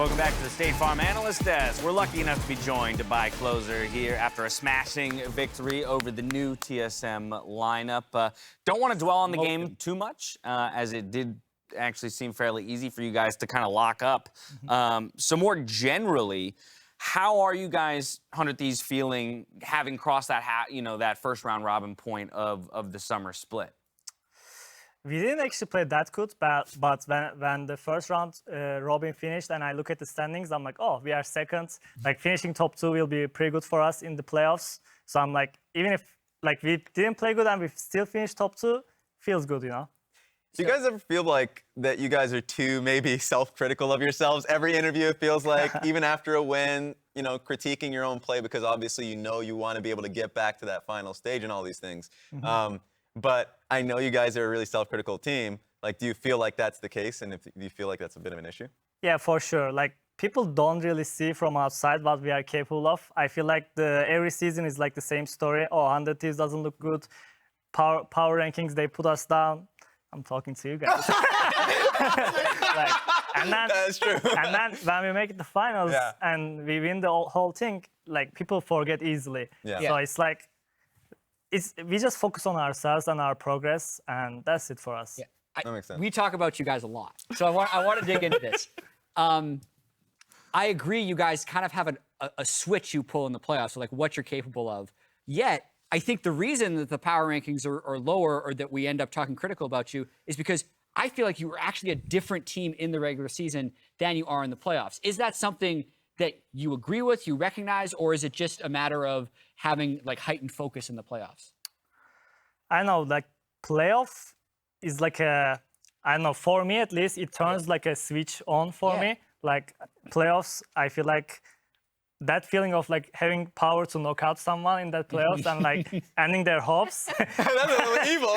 Welcome back to the State Farm Analyst Desk. We're lucky enough to be joined by Closer here after a smashing victory over the new TSM lineup. Don't want to dwell on the game too much, as it did actually seem fairly easy for you guys to kind of lock up. So more generally, how are you guys, 100 Thieves, feeling having crossed that that first round robin point of the summer split? We didn't actually play that good, but when the first round robin finished and I look at the standings, I'm like, oh, we are second. Like finishing top 2 will be pretty good for us in the playoffs. So I'm like, even if like we didn't play good and we still finished top 2, feels good, you know? Do you guys ever feel like that you guys are too maybe self-critical of yourselves? Every interview it feels like, even after a win, you know, critiquing your own play because obviously you know you want to be able to get back to that final stage and all these things. But I know you guys are a really self-critical team. Like, do you feel like that's the case? And do you feel like that's a bit of an issue? Yeah, for sure. Like, people don't really see from outside what we are capable of. I feel like every season is like the same story. Oh, 100 Thieves doesn't look good. Power rankings, they put us down. I'm talking to you guys. That's true. And then when we make it the finals and we win the whole thing, like, people forget easily. So it's like, we just focus on ourselves and our progress, and that's it for us. That makes sense. We talk about you guys a lot, so I want to dig into this. I agree, you guys kind of have a switch you pull in the playoffs, so like what you're capable of. Yet, I think the reason that the power rankings are lower, or that we end up talking critical about you, is because I feel like you were actually a different team in the regular season than you are in the playoffs. Is that something that you agree with, you recognize, or is it just a matter of having like heightened focus in the playoffs? I know, like playoff is like I don't know, for me at least, it turns like a switch on for me. Like playoffs, I feel like that feeling of like having power to knock out someone in that playoffs and like ending their hopes. That's a little evil.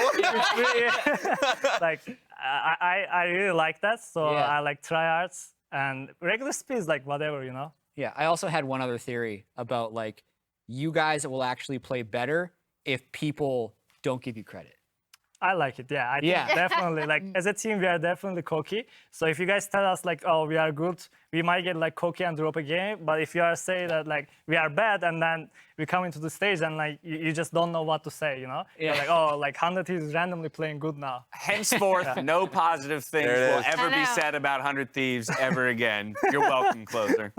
Like I really like that, so I like tryhards. And regular speed is like whatever, you know? Yeah, I also had one other theory about like, you guys will actually play better if people don't give you credit. I like it, I think definitely. Like, as a team, we are definitely cocky. So if you guys tell us like, oh, we are good, we might get like cocky and drop a game. But if you are saying that like, we are bad, and then we come into the stage and like, you just don't know what to say, you know? You're like, oh, like 100 Thieves is randomly playing good now. Henceforth, no positive things will ever be said about 100 Thieves ever again. You're welcome, Closer.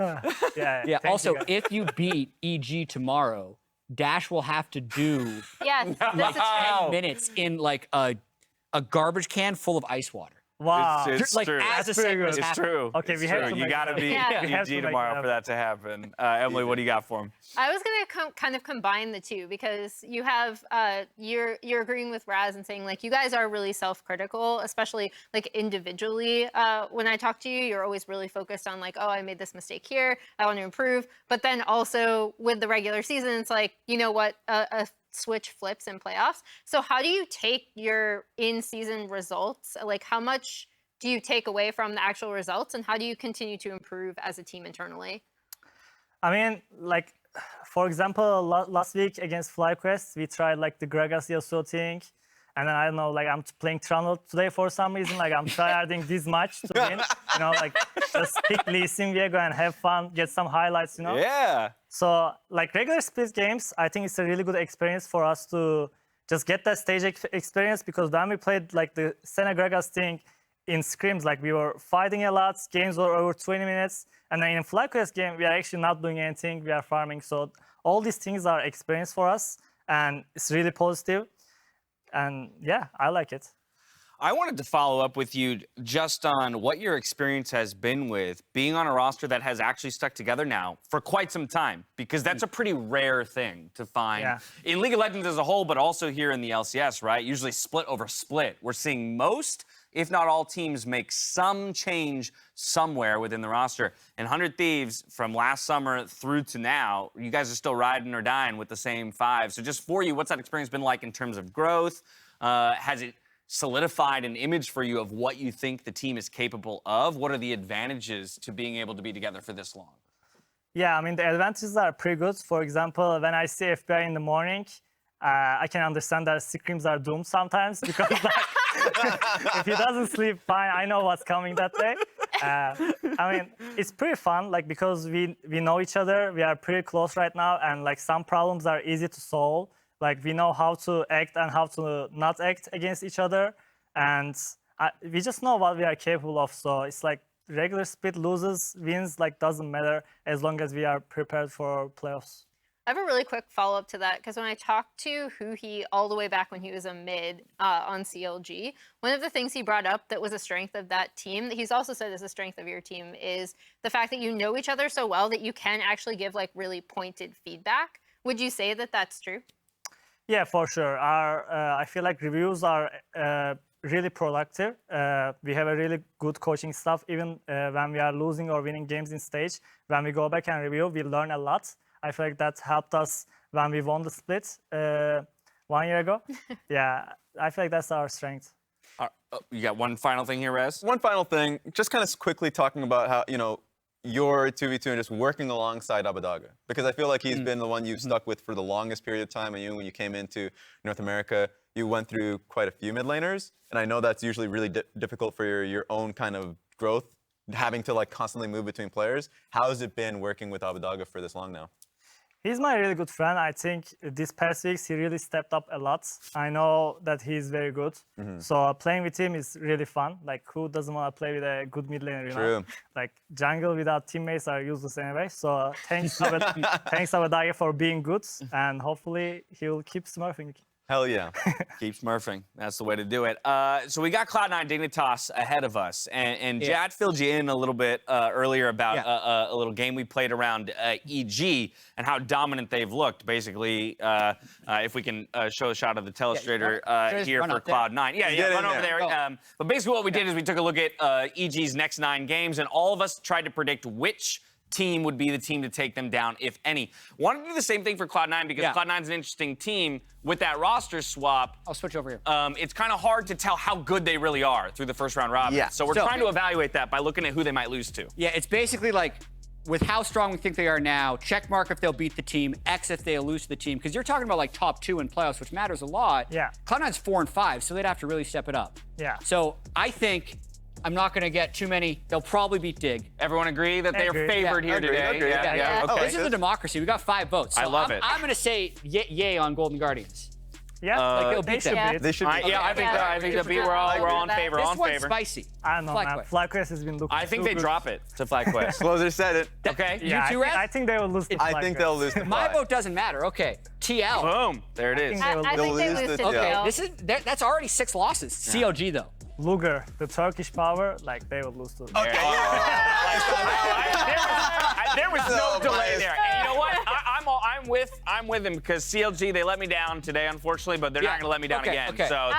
Also, if you beat EG tomorrow, Dash will have to do like 10 minutes in like a garbage can full of ice water. Wow. It's like, true. As a segment, It's true. Okay, it's we have true. to You make got to that be EG tomorrow for that to happen. Emily, what do you got for him? I was gonna kind of combine the two, because you have you're agreeing with Raz and saying like you guys are really self-critical, especially like individually. When I talk to you, you're always really focused on like, oh, I made this mistake here, I want to improve. But then also with the regular season, it's like, you know what, a switch flips in playoffs. So how do you take your in-season results? Like, how much do you take away from the actual results, and how do you continue to improve as a team internally? I mean, like, for example, last week against FlyQuest, we tried like the Gragas Yasuo thing. And then I don't know, like I'm playing Trundle today for some reason. Like I'm tryharding this much to win. You know, like just pick Lee Sin Viego and have fun, get some highlights, you know? Yeah. So like regular split games, I think it's a really good experience for us to just get that stage experience, because when we played like the Senna Gragas thing in scrims, like we were fighting a lot, games were over 20 minutes. And then in FlyQuest game, we are actually not doing anything, we are farming. So all these things are experience for us, and it's really positive. And yeah, I like it. I wanted to follow up with you just on what your experience has been with being on a roster that has actually stuck together now for quite some time, because that's a pretty rare thing to find in League of Legends as a whole, but also here in the LCS, right? Usually split over split. We're seeing most, if not all, teams make some change somewhere within the roster. And 100 Thieves, from last summer through to now, you guys are still riding or dying with the same 5. So just for you, what's that experience been like in terms of growth? Has it solidified an image for you of what you think the team is capable of? What are the advantages to being able to be together for this long? Yeah, I mean, the advantages are pretty good. For example, when I see FBI in the morning, I can understand that scrims are doomed sometimes, because like, if he doesn't sleep fine, I know what's coming that day. I mean, it's pretty fun, like because we know each other. We are pretty close right now, and like some problems are easy to solve. Like we know how to act and how to not act against each other, and we just know what we are capable of. So it's like regular split loses, wins, like doesn't matter as long as we are prepared for playoffs. I have a really quick follow-up to that, because when I talked to Huhi all the way back when he was a mid on CLG, one of the things he brought up that was a strength of that team, that he's also said is a strength of your team, is the fact that you know each other so well that you can actually give like really pointed feedback. Would you say that that's true? Yeah, for sure. I feel like reviews are really productive. We have a really good coaching staff. Even when we are losing or winning games in stage, when we go back and review, we learn a lot. I feel like that helped us when we won the split 1 year ago. Yeah, I feel like that's our strength. You got one final thing here, Rez? One final thing, just kind of quickly talking about how, you know, your 2v2 and just working alongside Abbedagge. Because I feel like he's been the one you've stuck with for the longest period of time. And when you came into North America, you went through quite a few mid laners. And I know that's usually really difficult for your own kind of growth, having to like constantly move between players. How has it been working with Abbedagge for this long now? He's my really good friend. I think this past weeks he really stepped up a lot. I know that he's very good. So playing with him is really fun. Like who doesn't want to play with a good mid laner, you know? Like jungle without teammates are useless anyway. So thanks Abbedagge for being good, and hopefully he'll keep smurfing. Hell yeah. Keep smurfing. That's the way to do it. So we got Cloud9 Dignitas ahead of us. And Jad filled you in a little bit earlier about a little game we played around EG and how dominant they've looked. Basically, if we can show a shot of the telestrator here for Cloud9. Yeah, run over there. But basically what we did is we took a look at EG's next 9 games, and all of us tried to predict which team would be the team to take them down, if any. Wanted to do the same thing for Cloud9 because Cloud9's an interesting team. With that roster swap, I'll switch over here. It's kind of hard to tell how good they really are through the first round robin. So we're trying to evaluate that by looking at who they might lose to. Yeah, it's basically like, with how strong we think they are now, check mark if they'll beat the team, X if they'll lose to the team. Because you're talking about like top 2 in playoffs, which matters a lot. Yeah. Cloud9's 4 and 5, so they'd have to really step it up. Yeah. So I think I'm not going to get too many. They'll probably beat Dig. Everyone agree that they are favored here today? Agreed. Yeah. Okay. This is a democracy. We got 5 votes. So I love it. I'm going to say yay on Golden Guardians. Yeah, like they'll beat them. They should be. I think they'll beat. We're all in favor. This one's spicy. I don't know, man. FLICKR has been looking I think so they good. drop it to FlyQuest. Closer said it. Okay. Yeah, You two, Raz? I think they will lose to FLICKR. I think they'll lose to My Fly. vote doesn't matter. Okay. TL. Boom. There it is. I think they lose to Okay. TL. That's already 6 losses. CLG though. Luger, the Turkish power, like they will lose to. There was no delay there. And you know what? I'm with him because CLG, they let me down today, unfortunately, but they're not going to let me down again. Okay. So,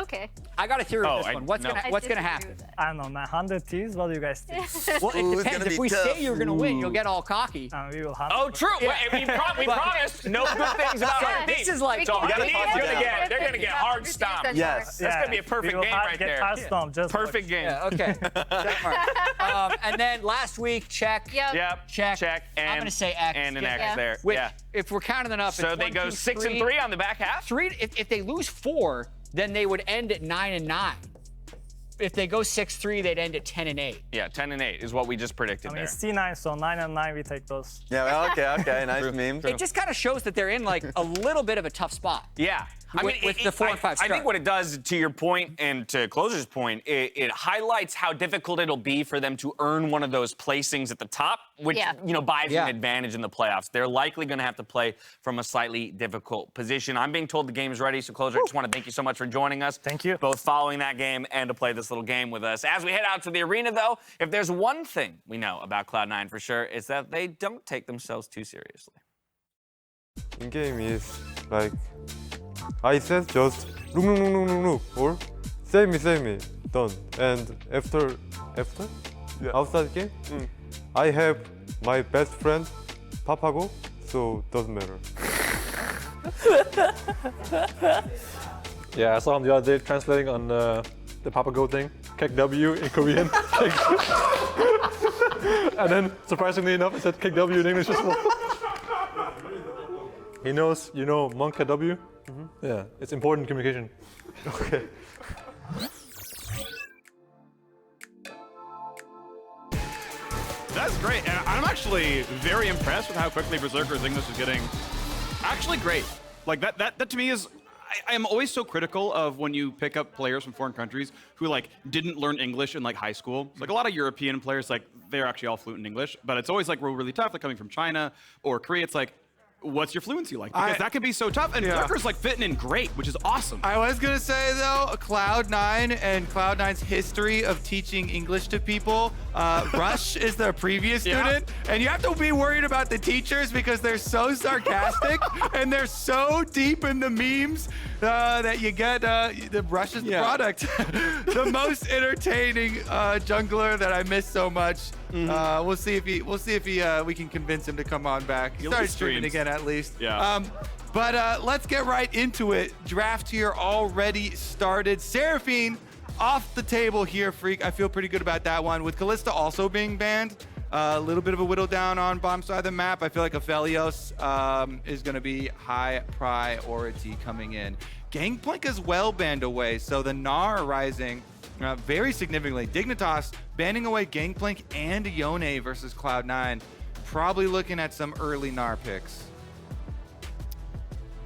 Okay. I got a theory with this one. What's gonna happen? I don't know, man. 100 T's, what do you guys think? Well, it it's depends. gonna If be we tough. say you're gonna win, you'll get all cocky. We will have Oh, true. We promised no good things about our team. This is like So gotta they're talk gonna about get gonna get hard stomped. Yes. That's gonna be a perfect game right there. Perfect game. Yeah, okay. And then last week, check. Yep. Check. And I'm gonna say X. And an X there. Which, Yeah. if we're counting it up, So it's they 1, go 2, 6 and 3 on the back half. 3. If they lose 4, then they would end at 9 and 9. If they go 6-3, they'd end at 10 and 8. Yeah, 10 and 8 is what we just predicted I mean, there. it's C9, so 9 and 9, we take those. Yeah, well, okay. Nice meme. It just kind of shows that they're in like a little bit of a tough spot. Yeah. I mean, With the 4 and 5 I think start. what it does, to your point and to Closer's point, it highlights how difficult it'll be for them to earn one of those placings at the top, which buys them an advantage in the playoffs. They're likely going to have to play from a slightly difficult position. I'm being told the game's ready, so Closer, I just want to thank you so much for joining us. Thank you. Both following that game and to play this little game with us. As we head out to the arena, though, if there's one thing we know about Cloud9 for sure, it's that they don't take themselves too seriously. In game is like I said just look or save me done, and after outside game I have my best friend Papago, so doesn't matter. Yeah, I saw him the other day translating on the Papago thing, Kek W in Korean. And then, surprisingly enough, it said Kek W in English as well. He knows, Monka W? Yeah, it's important communication. Okay. That's great, and I'm actually very impressed with how quickly Berserker's English is getting actually great. Like that to me is, I am always so critical of when you pick up players from foreign countries who like didn't learn English in like high school. Like a lot of European players, like they're actually all fluent in English, but it's always like really tough, like coming from China or Korea. It's like, what's your fluency like? Because that can be so tough, and Berserker's like fitting in great, which is awesome. I was gonna say though, Cloud9 and Cloud9's history of teaching English to people. Rush is the previous student, and you have to be worried about the teachers because they're so sarcastic and they're so deep in the memes that you get. The Rush is the product. The most entertaining jungler that I miss so much. We'll see if we can convince him to come on back. He started streaming again at least. Yeah. But let's get right into it. Draft here already started. Seraphine off the table here, Phreak. I feel pretty good about that one. With Kalista also being banned, a little bit of a whittle down on bomb side of the map. I feel like Aphelios is going to be high priority coming in. Gangplank as well banned away, so the Gnar rising very significantly. Dignitas banning away Gangplank and Yone versus Cloud9. Probably looking at some early Gnar picks.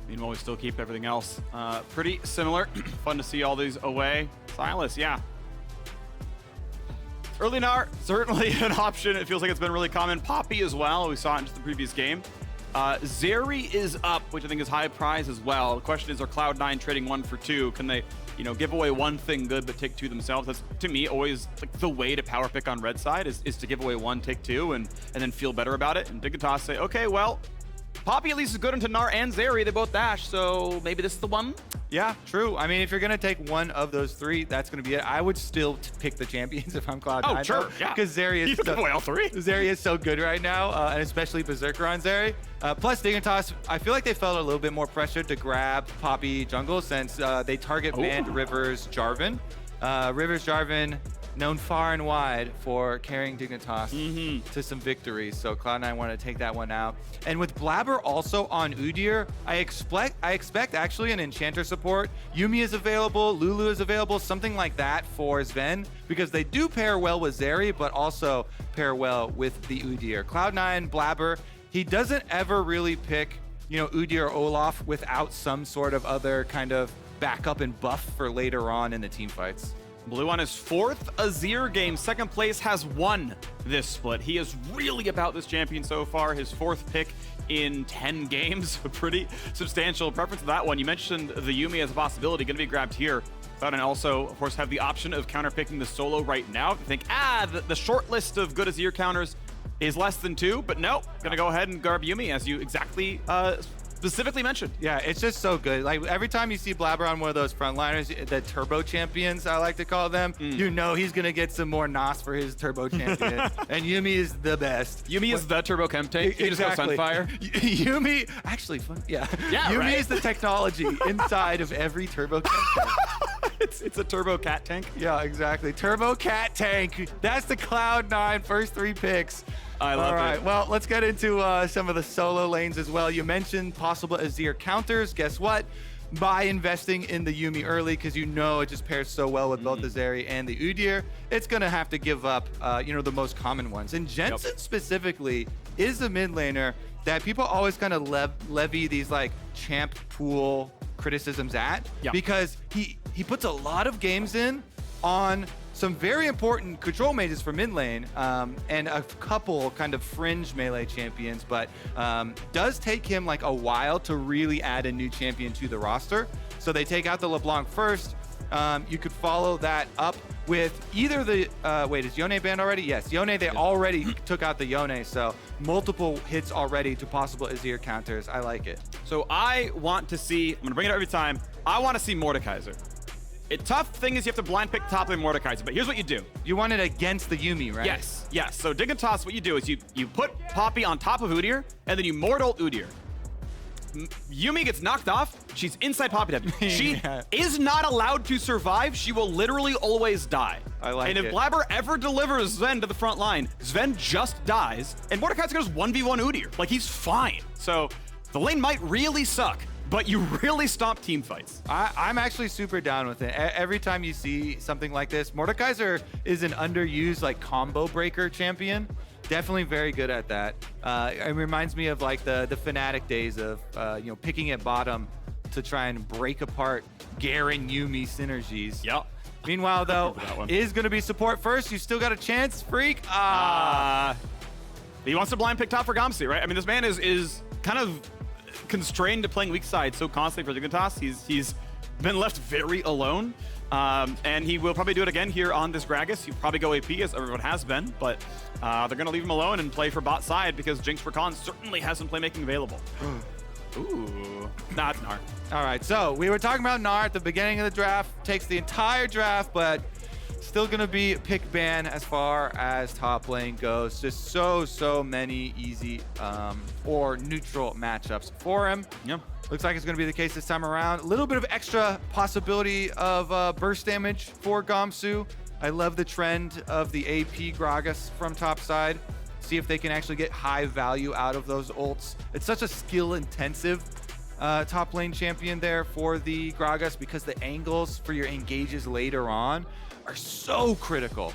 Meanwhile, we still keep everything else pretty similar. Fun to see all these away. Silas, yeah. Early Gnar, certainly an option. It feels like it's been really common. Poppy as well. We saw it in just the previous game. Zeri is up, which I think is high prize as well. The question is, are Cloud9 trading 1 for 2? Can they, give away one thing good but take 2 themselves? That's, to me, always like the way to power pick on red side is to give away 1, take 2, and then feel better about it. And Dignitas say, okay, well, Poppy at least is good into Gnar and Zeri. They both dash, so maybe this is the one. Yeah, true. I mean, if you're going to take one of those 3, that's going to be it. I would still pick the champions if I'm Cloud9. Oh, sure, yeah. Because Zeri is give away all 3. Zeri is so good right now, and especially Berserker on Zeri. Plus, Dignitas, I feel like they felt a little bit more pressure to grab Poppy jungle since they target banned Rivers Jarvan. Rivers Jarvan, known far and wide for carrying Dignitas to some victories. So Cloud9 want to take that one out. And with Blaber also on Udyr, I expect actually an Enchanter support. Yuumi is available, Lulu is available, something like that for Zven, because they do pair well with Zeri, but also pair well with the Udyr. Cloud9, Blaber, he doesn't ever really pick, Udyr or Olaf without some sort of other kind of backup and buff for later on in the team fights. Blue on his 4th Azir game. 2nd place has won this split. He is really about this champion so far. His 4th pick in 10 games. A pretty substantial preference to that one. You mentioned the Yuumi as a possibility, going to be grabbed here. And also, of course, have the option of counterpicking the solo right now. If you think, the short list of good Azir counters is less than 2, but no, gonna go ahead and grab Yuumi as you exactly specifically mentioned. Yeah, it's just so good. Like every time you see Blaber on one of those frontliners, the turbo champions, I like to call them, he's gonna get some more NOS for his turbo champion. And Yuumi is the best. Yuumi is the turbo chem tank. You just go Sunfire. Yuumi, actually fun. Yeah. Yuumi right? is the technology inside of every turbo chem tank. It's a turbo cat tank. Yeah, exactly. Turbo cat tank. That's the Cloud9 first 3 picks. I love it. All right, well, let's get into some of the solo lanes as well. You mentioned possible Azir counters. Guess what? By investing in the Yuumi early, because it just pairs so well with both the Zeri and the Udyr, it's going to have to give up, the most common ones. And Jensen specifically is a mid laner that people always kind of levy these like champ pool criticisms at, because he puts a lot of games in on some very important control mages for mid lane, and a couple kind of fringe melee champions, but does take him like a while to really add a new champion to the roster. So they take out the LeBlanc first. You could follow that up with either the, is Yone banned already? Yes, Yone, they already took out the Yone, so multiple hits already to possible Azir counters. I like it. So I want to see, I'm gonna bring it up every time, I want to see Mordekaiser. Tough thing is you have to blind pick top lane Mordekaiser, but here's what you do. You want it against the Yuumi, right? Yes. So Dignitas, what you do is you put Poppy on top of Udyr, and then you Mortal Udyr. Yuumi gets knocked off. She's inside Poppy W. She is not allowed to survive. She will literally always die. I like it. And if Blaber ever delivers Zven to the front line, Zven just dies, and Mordekaiser goes 1v1 Udyr. Like, he's fine. So the lane might really suck, but you really stop team fights. I'm actually super down with it. Every time you see something like this, Mordekaiser is an underused like combo breaker champion. Definitely very good at that. It reminds me of like the Fnatic days of picking at bottom to try and break apart Garen Yuumi synergies. Yep. Meanwhile, though, is going to be support first. You still got a chance, Phreak. He wants to blind pick top for Gamsu, right? I mean, this man is kind of constrained to playing weak side so constantly for Dignitas. He's been left very alone. And he will probably do it again here on this Gragas. He'll probably go AP as everyone has been, but they're going to leave him alone and play for bot side because Jinx Rakan certainly has some playmaking available. Ooh. Nah, it's Gnar. All right, so we were talking about Gnar at the beginning of the draft. Takes the entire draft, but still going to be pick ban as far as top lane goes. Just so many easy or neutral matchups for him. Yeah. Looks like it's going to be the case this time around. A little bit of extra possibility of burst damage for Gamsu. I love the trend of the AP Gragas from top side. See if they can actually get high value out of those ults. It's such a skill-intensive top lane champion there for the Gragas because the angles for your engages later on are so critical.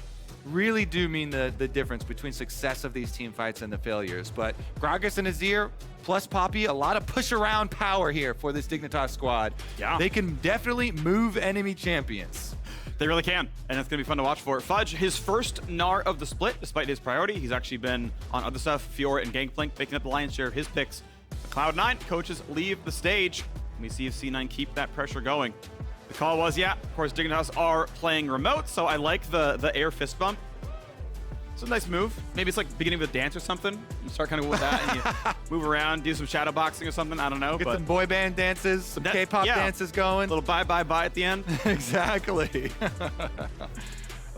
Really do mean the difference between success of these team fights and the failures. But Gragas and Azir plus Poppy, a lot of push around power here for this Dignitas squad. Yeah. They can definitely move enemy champions. They really can, and it's going to be fun to watch for. Fudge, his first Gnar of the split, despite his priority. He's actually been on other stuff, Fiora and Gangplank, picking up the lion's share of his picks. The Cloud9 coaches leave the stage. Let me see if C9 keep that pressure going. The call was, yeah, of course, Dignitas are playing remote, so I like the air fist bump. It's a nice move. Maybe it's like beginning of a dance or something. You start kind of with that and you move around, do some shadow boxing or something. I don't know. Get some boy band dances, some K-pop dances going. A little bye at the end. Exactly.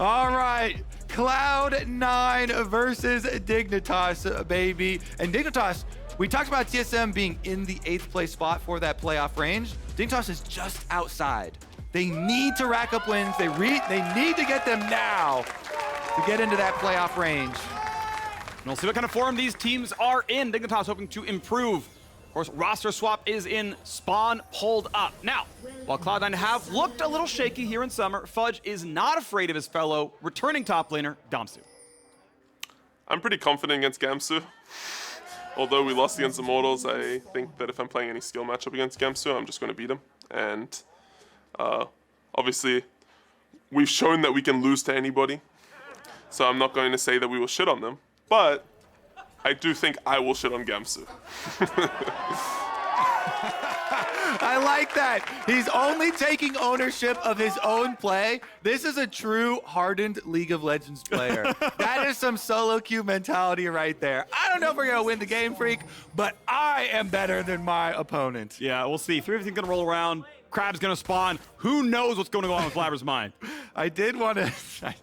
All right. Cloud9 versus Dignitas, baby. And Dignitas, we talked about TSM being in the 8th place spot for that playoff range. Dignitas is just outside. They need to rack up wins. They need to get them now to get into that playoff range. And we'll see what kind of form these teams are in. Dignitas hoping to improve. Of course, roster swap is in, Spawn pulled up. Now, while Cloud9 have looked a little shaky here in summer, Fudge is not afraid of his fellow returning top laner, Gamsu. I'm pretty confident against Gamsu. Although we lost against Immortals, I think that if I'm playing any skill matchup against Gamsu, I'm just going to beat him. And obviously, we've shown that we can lose to anybody. So I'm not going to say that we will shit on them, but I do think I will shit on Gamsu. I like that. He's only taking ownership of his own play. This is a true hardened League of Legends player. That is some solo queue mentality right there. I don't know if we're going to win the game, Phreak, but I am better than my opponent. Yeah, we'll see. 3 of them going to roll around. Crab's going to spawn. Who knows what's going to go on with Blaber's mind? I did want to...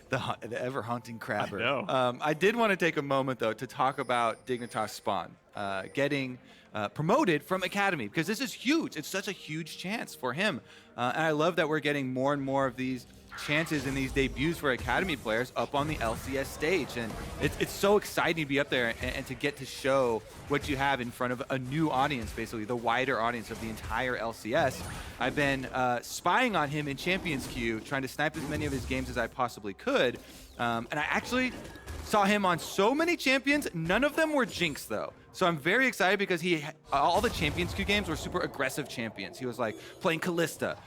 The ever-haunting Crabber. I know. I did want to take a moment, though, to talk about Dignitas Spawn getting promoted from Academy, because this is huge. It's such a huge chance for him. And I love that we're getting more and more of these chances in these debuts for Academy players up on the LCS stage. And it's so exciting to be up there and to get to show what you have in front of a new audience, basically, the wider audience of the entire LCS. I've been spying on him in Champions Queue, trying to snipe as many of his games as I possibly could. And I actually saw him on so many champions. None of them were Jinx, though. So I'm very excited because all the Champions Queue games were super aggressive champions. He was like playing Kalista.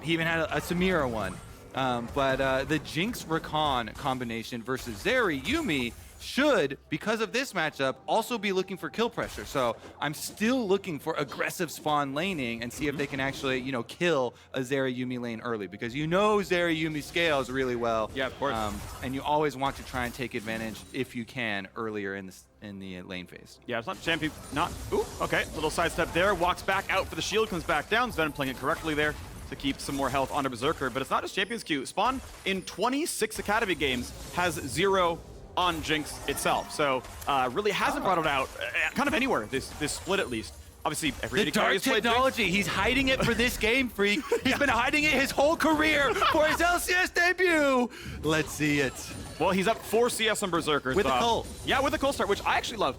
He even had a Samira one. But the Jinx Rakan combination versus Zeri Yuumi should, because of this matchup, also be looking for kill pressure. So I'm still looking for aggressive spawn laning and see if they can actually, kill a Zeri Yuumi lane early, because Zeri Yuumi scales really well. Yeah, of course. And you always want to try and take advantage if you can earlier in the lane phase. Yeah, it's not champion. Ooh, okay. Little sidestep there. Walks back out for the shield, comes back down. Zven playing it correctly there to keep some more health onto Berserker. But it's not just Champions Queue. Spawn in 26 Academy games has 0 on Jinx itself. So really hasn't brought it out kind of anywhere this split at least. Obviously, every the dark technology, he's hiding it for this game, Phreak. He's been hiding it his whole career for his LCS debut. Let's see it. Well, he's up 4 CS on Berserker. With a Cole. Yeah, with a Cole start, which I actually love.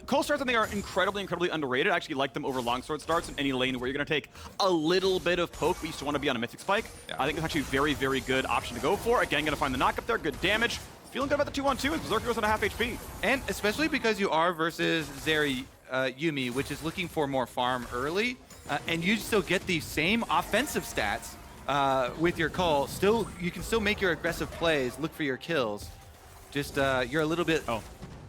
Cole starts, I think, are incredibly underrated. I actually like them over longsword starts in any lane where you're going to take a little bit of poke, but you still want to be on a Mythic Spike. Yeah. I think it's actually a very, very good option to go for. Again, going to find the knock up there, good damage. feeling good about the 2-1-2 as Berserker goes on a half HP. And especially because you are versus Zeri Yuumi, which is looking for more farm early, and you still get the same offensive stats with your call. You can still make your aggressive plays, look for your kills. Just you're a little bit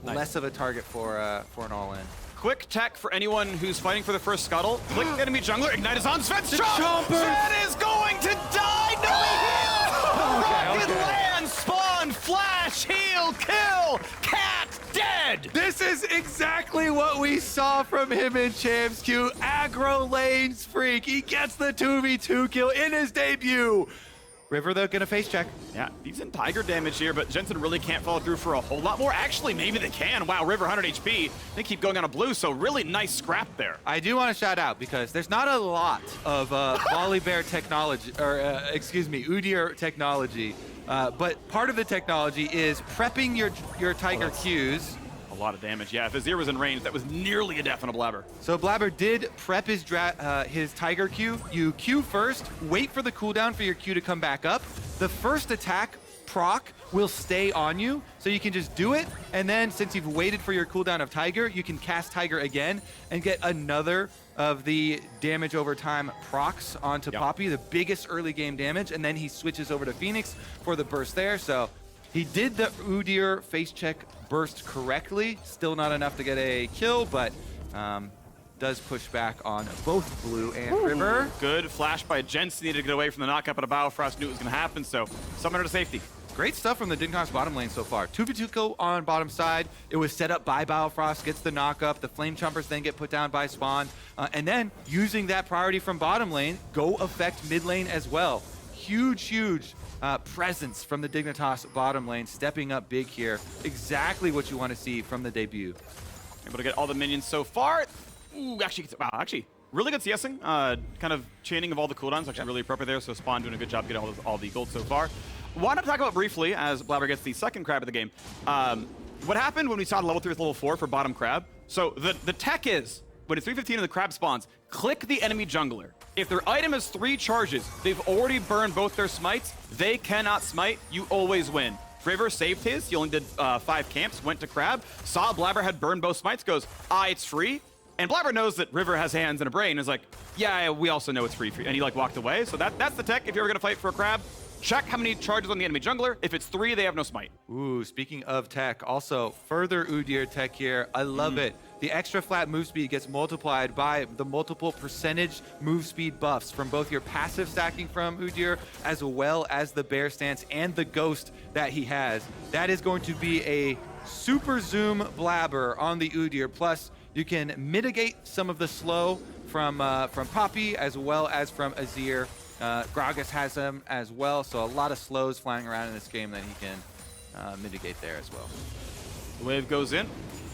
less of a target for an all-in. Quick tech for anyone who's fighting for the first scuttle. Flick enemy jungler. Ignite is on Zven's chomp! Zven is going to die! No, he hits! Rocket land, spawn, flash, heal, kill, cat, dead! This is exactly what we saw from him in Champs Q. Aggro lanes Phreak. He gets the 2v2 kill in his debut. River, though, gonna face check. Yeah, decent Tiger damage here, but Jensen really can't follow through for a whole lot more. Actually, maybe they can. Wow, River 100 HP. They keep going on a blue, so really nice scrap there. I do want to shout out because there's not a lot of Volibear technology, or excuse me, Udyr technology, but part of the technology is prepping your Tiger Qs. A lot of damage. Yeah, if Azir was in range, that was nearly a death on a Blaber. So Blaber did prep his Tiger Q. You Q first, wait for the cooldown for your Q to come back up. The first attack proc will stay on you, so you can just do it, and then since you've waited for your cooldown of Tiger, you can cast Tiger again and get another of the damage over time procs onto Poppy, the biggest early game damage, and then he switches over to Phoenix for the burst there. So he did the Udyr face check burst correctly. Still not enough to get a kill, but does push back on both Blue and River. Good flash by Jensen. Needed to get away from the knockup at a Biofrost. Knew it was going to happen, so summoner to safety. Great stuff from the Dignitas bottom lane so far. 2v2 kill on bottom side. It was set up by Biofrost, gets the knockup. The Flame Chompers then get put down by Spawn. And then using that priority from bottom lane, go affect mid lane as well. Huge presence from the Dignitas bottom lane, stepping up big here. Exactly what you want to see from the debut. Able to get all the minions so far. Ooh, actually, really good CSing. Kind of chaining of all the cooldowns, actually really appropriate there. So Spawn doing a good job getting all the gold so far. Wanted to talk about briefly, as Blaber gets the second crab of the game, what happened when we saw the level 3 with level 4 for bottom crab. So the tech is, when it's 3:15 and the crab spawns, click the enemy jungler. If their item has 3 charges, they've already burned both their smites, they cannot smite, you always win. River saved his, he only did 5 camps, went to crab, saw Blaber had burned both smites, goes, it's free. And Blaber knows that River has hands and a brain, is like, yeah, we also know it's free for you. And he walked away. So that's the tech if you're ever gonna fight for a crab. Check how many charges on the enemy jungler. If it's 3, they have no smite. Ooh, speaking of tech, also further Udyr tech here. I love it. The extra flat move speed gets multiplied by the multiple percentage move speed buffs from both your passive stacking from Udyr as well as the bear stance and the ghost that he has. That is going to be a super zoom Blaber on the Udyr. Plus, you can mitigate some of the slow from Poppy as well as from Azir. Gragas has them as well, so a lot of slows flying around in this game that he can mitigate there as well. The wave goes in.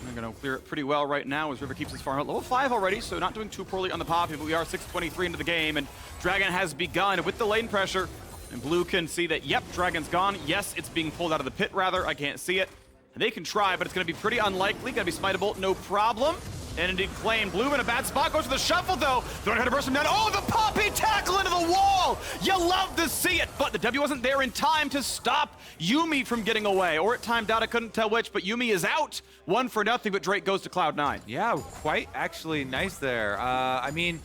They're going to clear it pretty well right now as River keeps his farm at level 5 already, so not doing too poorly on the Poppy, but we are 6:23 into the game, and Dragon has begun with the lane pressure. And Blue can see that, yep, Dragon's gone. Yes, it's being pulled out of the pit, rather. I can't see it. And they can try, but it's going to be pretty unlikely. Going to be smiteable, no problem. And indeed, Flame. Blue in a bad spot, goes to the shuffle, though. They're going to burst him down. Oh, the Poppy tackle into the wall! You love to see it, but the W wasn't there in time to stop Yuumi from getting away. Or it timed out, I couldn't tell which, but Yuumi is out. 1-0, but Drake goes to Cloud9. Yeah, quite actually nice there. I mean,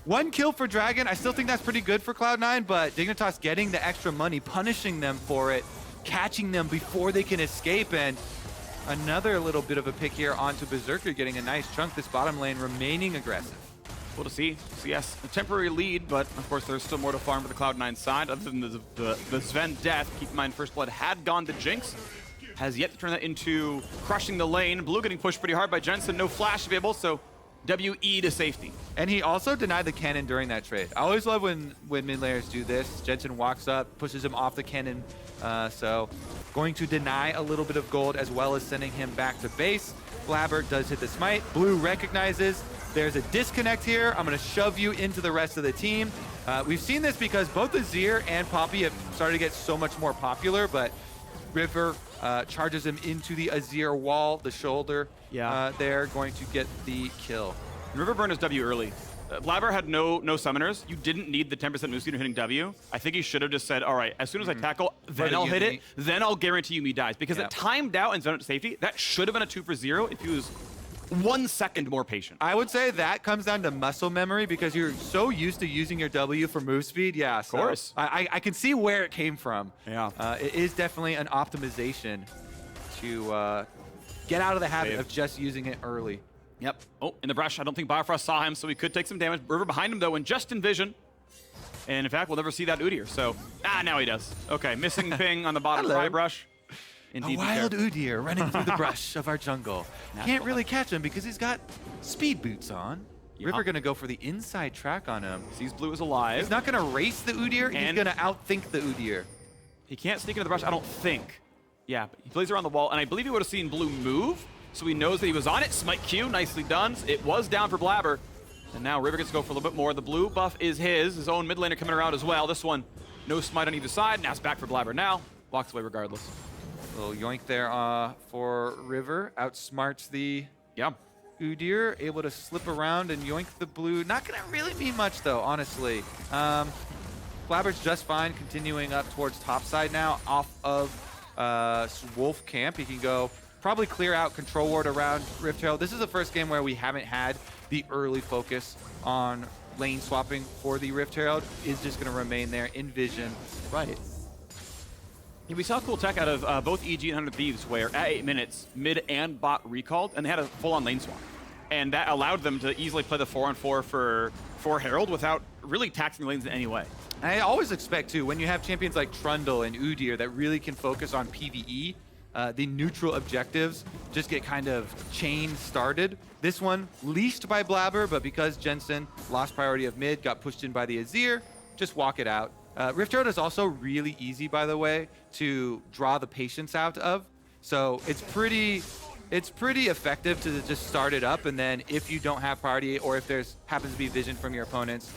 1 kill for Dragon. I still think that's pretty good for Cloud9, but Dignitas getting the extra money, punishing them for it, catching them before they can escape, and another little bit of a pick here onto Berserker, getting a nice chunk. This bottom lane remaining aggressive. Cool to see. So yes, a temporary lead, but of course there's still more to farm for the Cloud9 side, other than the Zven death. Keep in mind, First Blood had gone to Jinx. Has yet to turn that into crushing the lane. Blue getting pushed pretty hard by Jensen. No flash available, so WE to safety. And he also denied the cannon during that trade. I always love when mid laners do this. Jensen walks up, pushes him off the cannon. So going to deny a little bit of gold as well as sending him back to base. Blaber does hit the smite. Blue recognizes there's a disconnect here. I'm going to shove you into the rest of the team. We've seen this because both Azir and Poppy have started to get so much more popular, but River charges him into the Azir wall, the shoulder. They're going to get the kill. River burned his W early. Blaber had no summoners. You didn't need the 10% move speed hitting W. I think he should have just said, all right, as soon as I tackle, then I'll hit it, then I'll guarantee Yuumi dies. Because it timed out and zoned to safety. That should have been a 2 for 0 if he was 1 second more patient. I would say that comes down to muscle memory because you're so used to using your W for move speed. Yeah, of course. I can see where it came from. Yeah. It is definitely an optimization to get out of the habit of just using it early. Yep. Oh, in the brush. I don't think Biofrost saw him, so he could take some damage. River behind him, though, and just in vision. And in fact, we'll never see that Udyr. So, now he does. Okay, missing ping on the bottom right brush. Indeed, a wild Udyr running through the brush of our jungle. Can't really catch him because he's got speed boots on. River gonna go for the inside track on him. Sees blue is alive. He's not gonna race the Udyr, he's gonna outthink the Udyr. He can't sneak into the brush, I don't think. Yeah, but he plays around the wall, and I believe he would have seen blue move, so he knows that he was on it. Smite Q, nicely done. It was down for Blaber. And now River gets to go for a little bit more. The blue buff is his own mid laner coming around as well. This one, no smite on either side. Now it's back for Blaber now. Walks away regardless. Little yoink there for River. Outsmarts the Udyr. Able to slip around and yoink the blue. Not going to really mean much, though, honestly. Blaber's just fine, continuing up towards top side now, off of Wolf camp. He can go probably clear out Control Ward around Rift Herald. This is the first game where we haven't had the early focus on lane swapping for the Rift Herald. Is just going to remain there in vision. Right. Yeah, we saw cool tech out of both EG and 100 Thieves, where at 8 minutes, mid and bot recalled, and they had a full-on lane swap. And that allowed them to easily play the 4-on-4 for Herald without really taxing lanes in any way. I always expect, too, when you have champions like Trundle and Udyr that really can focus on PvE, the neutral objectives just get kind of chain started. This one, leashed by Blaber, but because Jensen lost priority of mid, got pushed in by the Azir, just walk it out. Rift Herald is also really easy, by the way, to draw the patience out of. So it's pretty effective to just start it up, and then if you don't have priority or if there's happens to be vision from your opponents,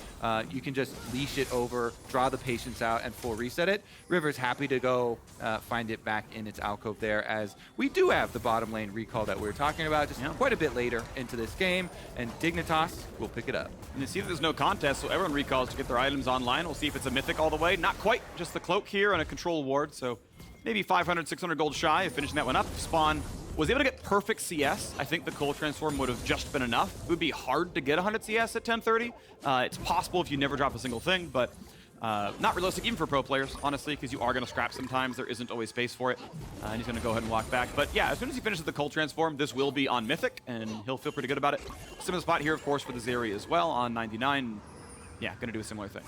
you can just leash it over, draw the patience out, and full reset it. River's happy to go find it back in its alcove there, as we do have the bottom lane recall that we were talking about just quite a bit later into this game, and Dignitas will pick it up. And you see that there's no contest, so everyone recalls to get their items online. We'll see if it's a mythic all the way. Not quite, just the cloak here and a control ward, so maybe 500, 600 gold shy of finishing that one up. Spawn was able to get perfect CS. I think the Cold Transform would have just been enough. It would be hard to get 100 CS at 1030. It's possible if you never drop a single thing, but not realistic even for pro players, honestly, because you are going to scrap sometimes. There isn't always space for it. And he's going to go ahead and walk back. But yeah, as soon as he finishes the Cold Transform, this will be on Mythic, and he'll feel pretty good about it. Similar spot here, of course, for the Zeri as well on 99. Yeah, going to do a similar thing.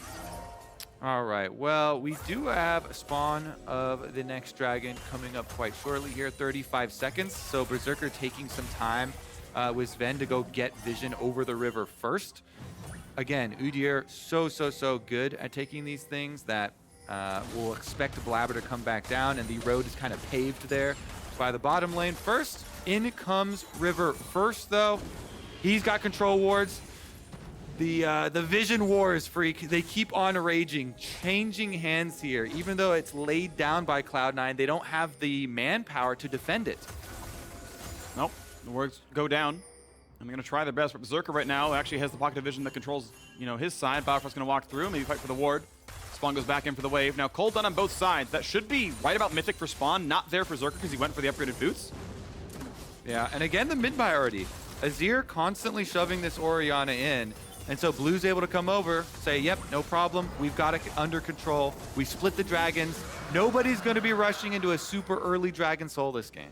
All right, well, we do have a spawn of the next dragon coming up quite shortly here, 35 seconds. So Berserker taking some time with Zven to go get vision over the river first. Again, Udyr so good at taking these things that we'll expect Blaber to come back down, and the road is kind of paved there by the bottom lane first. In comes River first, though. He's got control wards. The vision wars, Phreak, they keep on raging, changing hands here. Even though it's laid down by Cloud9, they don't have the manpower to defend it. Nope, the wards go down. And they're going to try their best, but Berserker right now actually has the pocket of vision that controls, his side. Biofrost's going to walk through, maybe fight for the ward. Spawn goes back in for the wave. Now, Cold done on both sides. That should be right about Mythic for Spawn, not there for Berserker because he went for the upgraded boots. Yeah, and again, the mid priority. Azir constantly shoving this Orianna in. And so Blue's able to come over, say, yep, no problem. We've got it under control. We split the dragons. Nobody's going to be rushing into a super early Dragon Soul this game.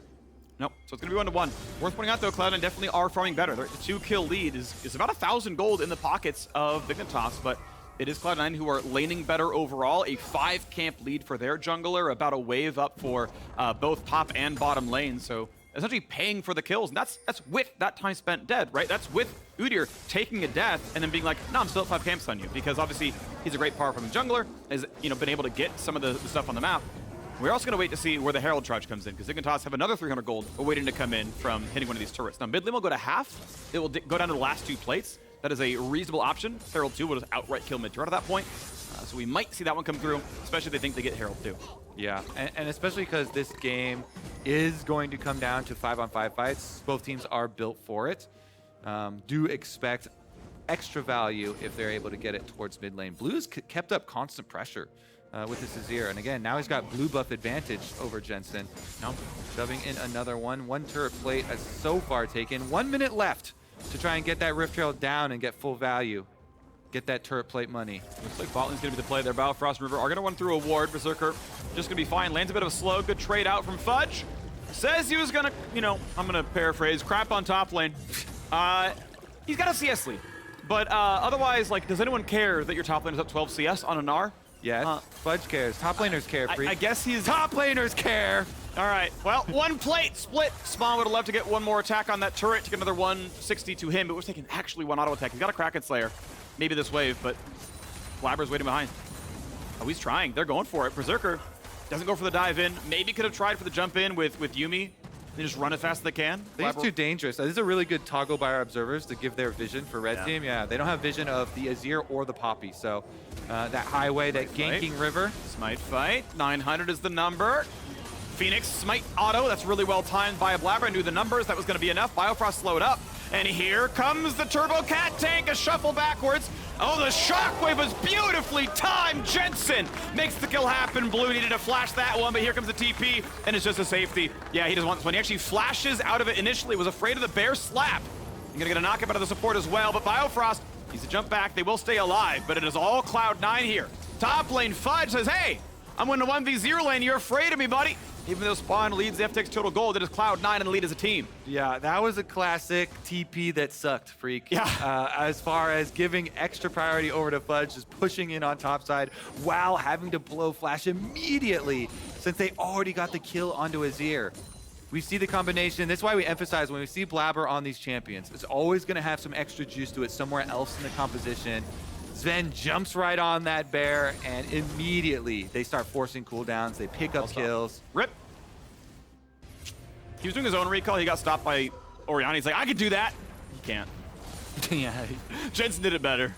Nope, so it's going to be 1-1. Worth pointing out, though, Cloud9 definitely are farming better. The 2-kill lead is about 1,000 gold in the pockets of Dignitas, but it is Cloud9 who are laning better overall. A 5-camp lead for their jungler, about a wave up for both top and bottom lane. So essentially paying for the kills, and that's with that time spent dead, right? That's with Udyr taking a death and then being like, no, I'm still at 5 camps on you, because obviously he's a great power from the jungler, has been able to get some of the stuff on the map. We're also going to wait to see where the Herald charge comes in, because Dignitas have another 300 gold waiting to come in from hitting one of these turrets. Now mid lane will go to half. It will go down to the last 2 plates. That is a reasonable option. Herald 2 will just outright kill mid turret at that point. So we might see that one come through, especially if they think they get Herald 2. Yeah, and especially because this game is going to come down to 5-on-5 fights. Both teams are built for it. do expect extra value if they're able to get it towards mid lane. Blue's kept up constant pressure with this Azir, and again, now he's got blue buff advantage over Jensen. Now shoving in another one. One turret plate has so far taken. 1 minute left to try and get that Rift Trail down and get full value. Get that turret plate money. Looks like bot lane's gonna be the play there. Biofrost and River are gonna run through a ward. Berserker just gonna be fine. Lands a bit of a slow. Good trade out from Fudge. Says he was gonna, you know, I'm gonna paraphrase, crap on top lane. He's got a CS lead. But otherwise, like, does anyone care that your top lane is up 12 CS on a Gnar? Yes, Fudge cares. Top laners care, Phreak. I guess he's... Top laners care! All right, well, one plate split. Spawn would have loved to get one more attack on that turret to get another 160 to him, but was taking actually one auto attack. He's got a Kraken Slayer. Maybe this wave, but Blaber's waiting behind. Oh, he's trying. They're going for it. Berserker doesn't go for the dive in. Maybe could have tried for the jump in with Yuumi. They just run as fast as they can. These too dangerous. This is a really good toggle by our observers to give their vision for red team. Yeah, they don't have vision of the Azir or the Poppy. So that highway, that ganking river. Smite fight. 900 is the number. Phoenix Smite auto. That's really well timed by a Blaber. Knew the numbers. That was going to be enough. Biofrost slowed up. And here comes the Turbo Cat tank. A shuffle backwards. Oh, the shockwave was beautifully timed. Jensen makes the kill happen. Blue needed to flash that one, but here comes the TP, and it's just a safety. Yeah, he doesn't want this one. He actually flashes out of it initially, was afraid of the bear slap. You're gonna get a knockup out of the support as well, but Biofrost needs to jump back. They will stay alive, but it is all Cloud9 here. Top lane Fudge says, hey, I'm winning a 1v0 lane. You're afraid of me, buddy. Even though Spawn leads the FTX total gold, it is Cloud9 in the lead as a team. Yeah, that was a classic TP that sucked, Phreak. Yeah. As far as giving extra priority over to Fudge, just pushing in on top side while having to blow flash immediately since they already got the kill onto Azir. We see the combination. That's why we emphasize when we see Blaber on these champions, it's always going to have some extra juice to it somewhere else in the composition. Zven jumps right on that bear, and immediately they start forcing cooldowns. They pick up kills. Rip. He was doing his own recall. He got stopped by Orianna. He's like, I could do that. He can't. Yeah. Jensen did it better.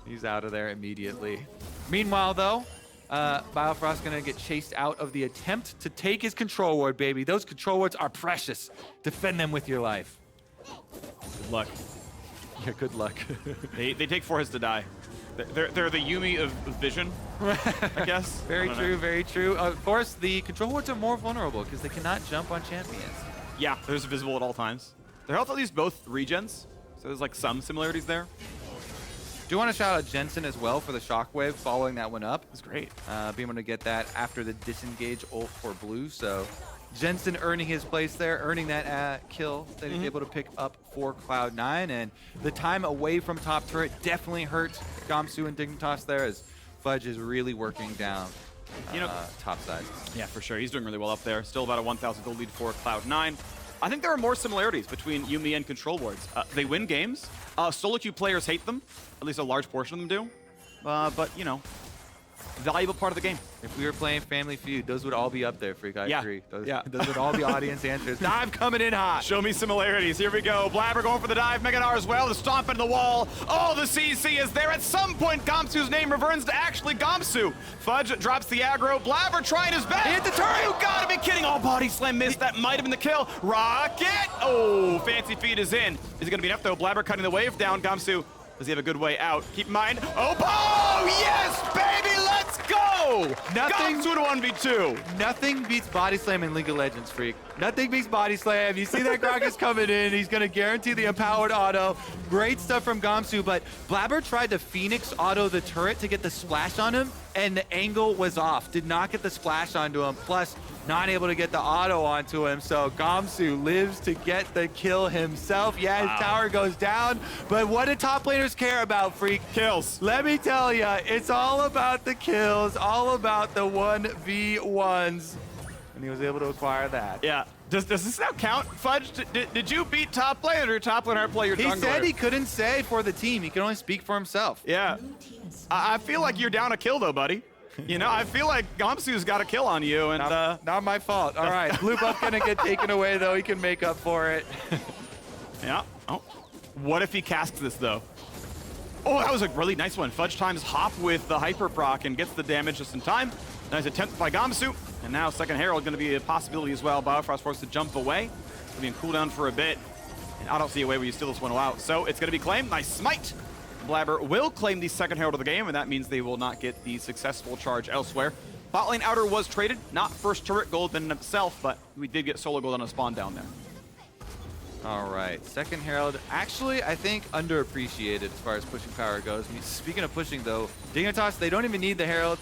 He's out of there immediately. Meanwhile, though, Biofrost gonna get chased out of the attempt to take his control ward, baby. Those control wards are precious. Defend them with your life. Good luck. Yeah, good luck. They take 4 hits to die. They're the Yuumi of vision, I guess. Very true, very true. Of course, the control wards are more vulnerable because they cannot jump on champions. Yeah, they're visible at all times. Their health at least both regens, so there's like some similarities there. Do want to shout out Jensen as well for the shockwave following that one up. It's great. Being able to get that after the disengage ult for blue, so Jensen earning his place there, earning that kill that he's able to pick up for Cloud9, and the time away from top turret definitely hurt Gamsu and Dignitas there as Fudge is really working down top side. Yeah, for sure. He's doing really well up there. Still about a 1,000 gold lead for Cloud9. I think there are more similarities between Yuumi and control wards. They win games. Solo queue players hate them. At least a large portion of them do. But, you know, valuable part of the game. If we were playing Family Feud, those would all be up there, Phreak. I agree. Those would all be audience answers. Dive coming in hot. Show me similarities. Here we go. Blaber going for the dive. Mega Gnar as well. The stomp into the wall. Oh, the CC is there. At some point, Gamsu's name reverts to actually Gamsu. Fudge drops the aggro. Blaber trying his best. Hit the turret. You gotta be kidding. Oh, body slam missed. That might have been the kill. Rocket. Oh, fancy feed is in. Is it gonna be enough though? Blaber cutting the wave down. Gamsu, does he have a good way out? Keep in mind. Oh, yes, baby. Let's go. Nothing Gamsu to 1v2. Nothing beats body slam in League of Legends, Phreak. Nothing beats body slam. You see that Gragas coming in. He's going to guarantee the empowered auto. Great stuff from Gamsu, but Blaber tried to Phoenix auto the turret to get the splash on him, and the angle was off. Did not get the splash onto him, plus not able to get the auto onto him. So Gamsu lives to get the kill himself. Yeah, his tower goes down, but what do top laners care about, Phreak? Kills. Let me tell you, it's all about the kills, all about the 1v1s. And he was able to acquire that. Yeah. Does this now count, Fudge? Did you beat top lane or top laner play your jungler? He said he couldn't say for the team. He can only speak for himself. Yeah. I feel like you're down a kill though, buddy. You know, I feel like Gamsu's got a kill on you, and not my fault. All right, blue buff gonna get taken away though. He can make up for it. Yeah. Oh. What if he casts this though? Oh, that was a really nice one. Fudge times hop with the hyper proc and gets the damage just in time. Nice attempt by Gamsu. And now second Herald going to be a possibility as well. Biofrost forced to jump away. Going to be in cooldown for a bit. And I don't see a way where you steal this one out. So it's going to be claimed. Nice smite. Blaber will claim the second herald of the game, and that means they will not get the successful charge elsewhere. Bot lane outer was traded, not first turret gold in itself, but we did get solo gold on a spawn down there. All right, second herald, actually, I think underappreciated as far as pushing power goes. I mean, speaking of pushing, though, Dignitas, they don't even need the herald.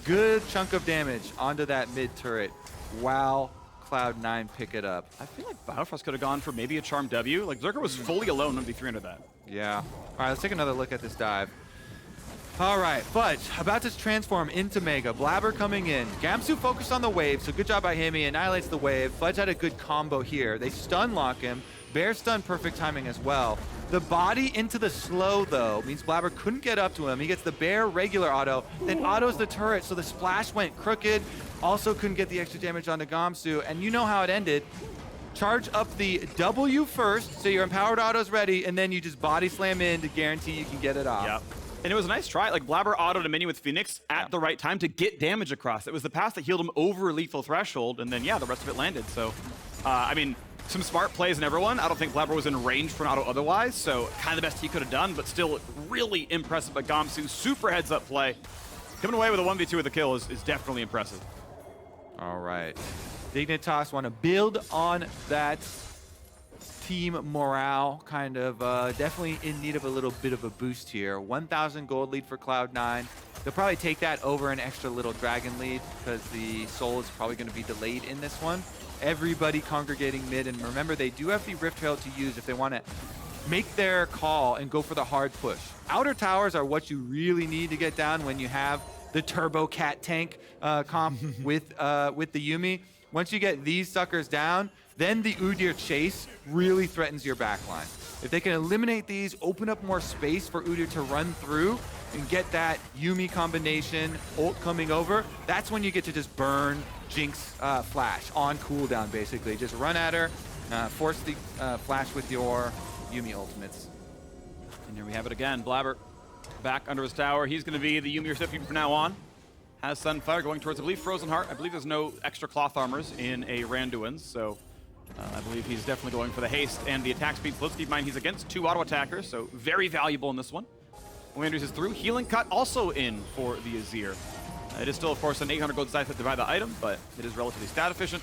Good chunk of damage onto that mid turret. Wow, Cloud9 pick it up. I feel like Biofrost could have gone for maybe a charm W. Like, Berserker was fully alone, 1v3 under that. Yeah. All right, let's take another look at this dive. All right, Fudge about to transform into Mega. Blaber coming in. Gamsu focused on the wave, so good job by him. He annihilates the wave. Fudge had a good combo here. They stun lock him. Bear stun, perfect timing as well. The body into the slow, though, means Blaber couldn't get up to him. He gets the Bear regular auto, then autos the turret, so the splash went crooked. Also couldn't get the extra damage onto Gamsu, and you know how it ended. Charge up the W first, so your empowered auto's ready, and then you just body slam in to guarantee you can get it off. Yep. And it was a nice try. Like, Blaber autoed a minion with Phoenix at the right time to get damage across. It was the pass that healed him over lethal threshold, and then, yeah, the rest of it landed. So, I mean, some smart plays in everyone. I don't think Blaber was in range for an auto otherwise, so kind of the best he could have done, but still really impressive by Gamsu. Super heads-up play. Coming away with a 1v2 with a kill is definitely impressive. All right. Dignitas want to build on that team morale, kind of definitely in need of a little bit of a boost here. 1,000 gold lead for Cloud9. They'll probably take that over an extra little dragon lead because the soul is probably going to be delayed in this one. Everybody congregating mid, and remember, they do have the Rift Herald to use if they want to make their call and go for the hard push. Outer towers are what you really need to get down when you have the Turbo Cat tank comp with the Yuumi. Once you get these suckers down, then the Udyr chase really threatens your backline. If they can eliminate these, open up more space for Udyr to run through and get that Yuumi combination ult coming over, that's when you get to just burn Jinx flash on cooldown, basically. Just run at her, force the flash with your Yuumi ultimates. And here we have it again. Blaber back under his tower. He's going to be the Yuumi recipient from now on. Has Sunfire going towards, I believe, Frozen Heart. I believe there's no extra cloth armors in a Randuin's, so I believe he's definitely going for the haste and the attack speed. So let's keep in mind he's against 2 auto attackers, so very valuable in this one. Landers is through. Healing Cut also in for the Azir. It is still, of course, an 800 gold size to buy the item, but it is relatively stat efficient,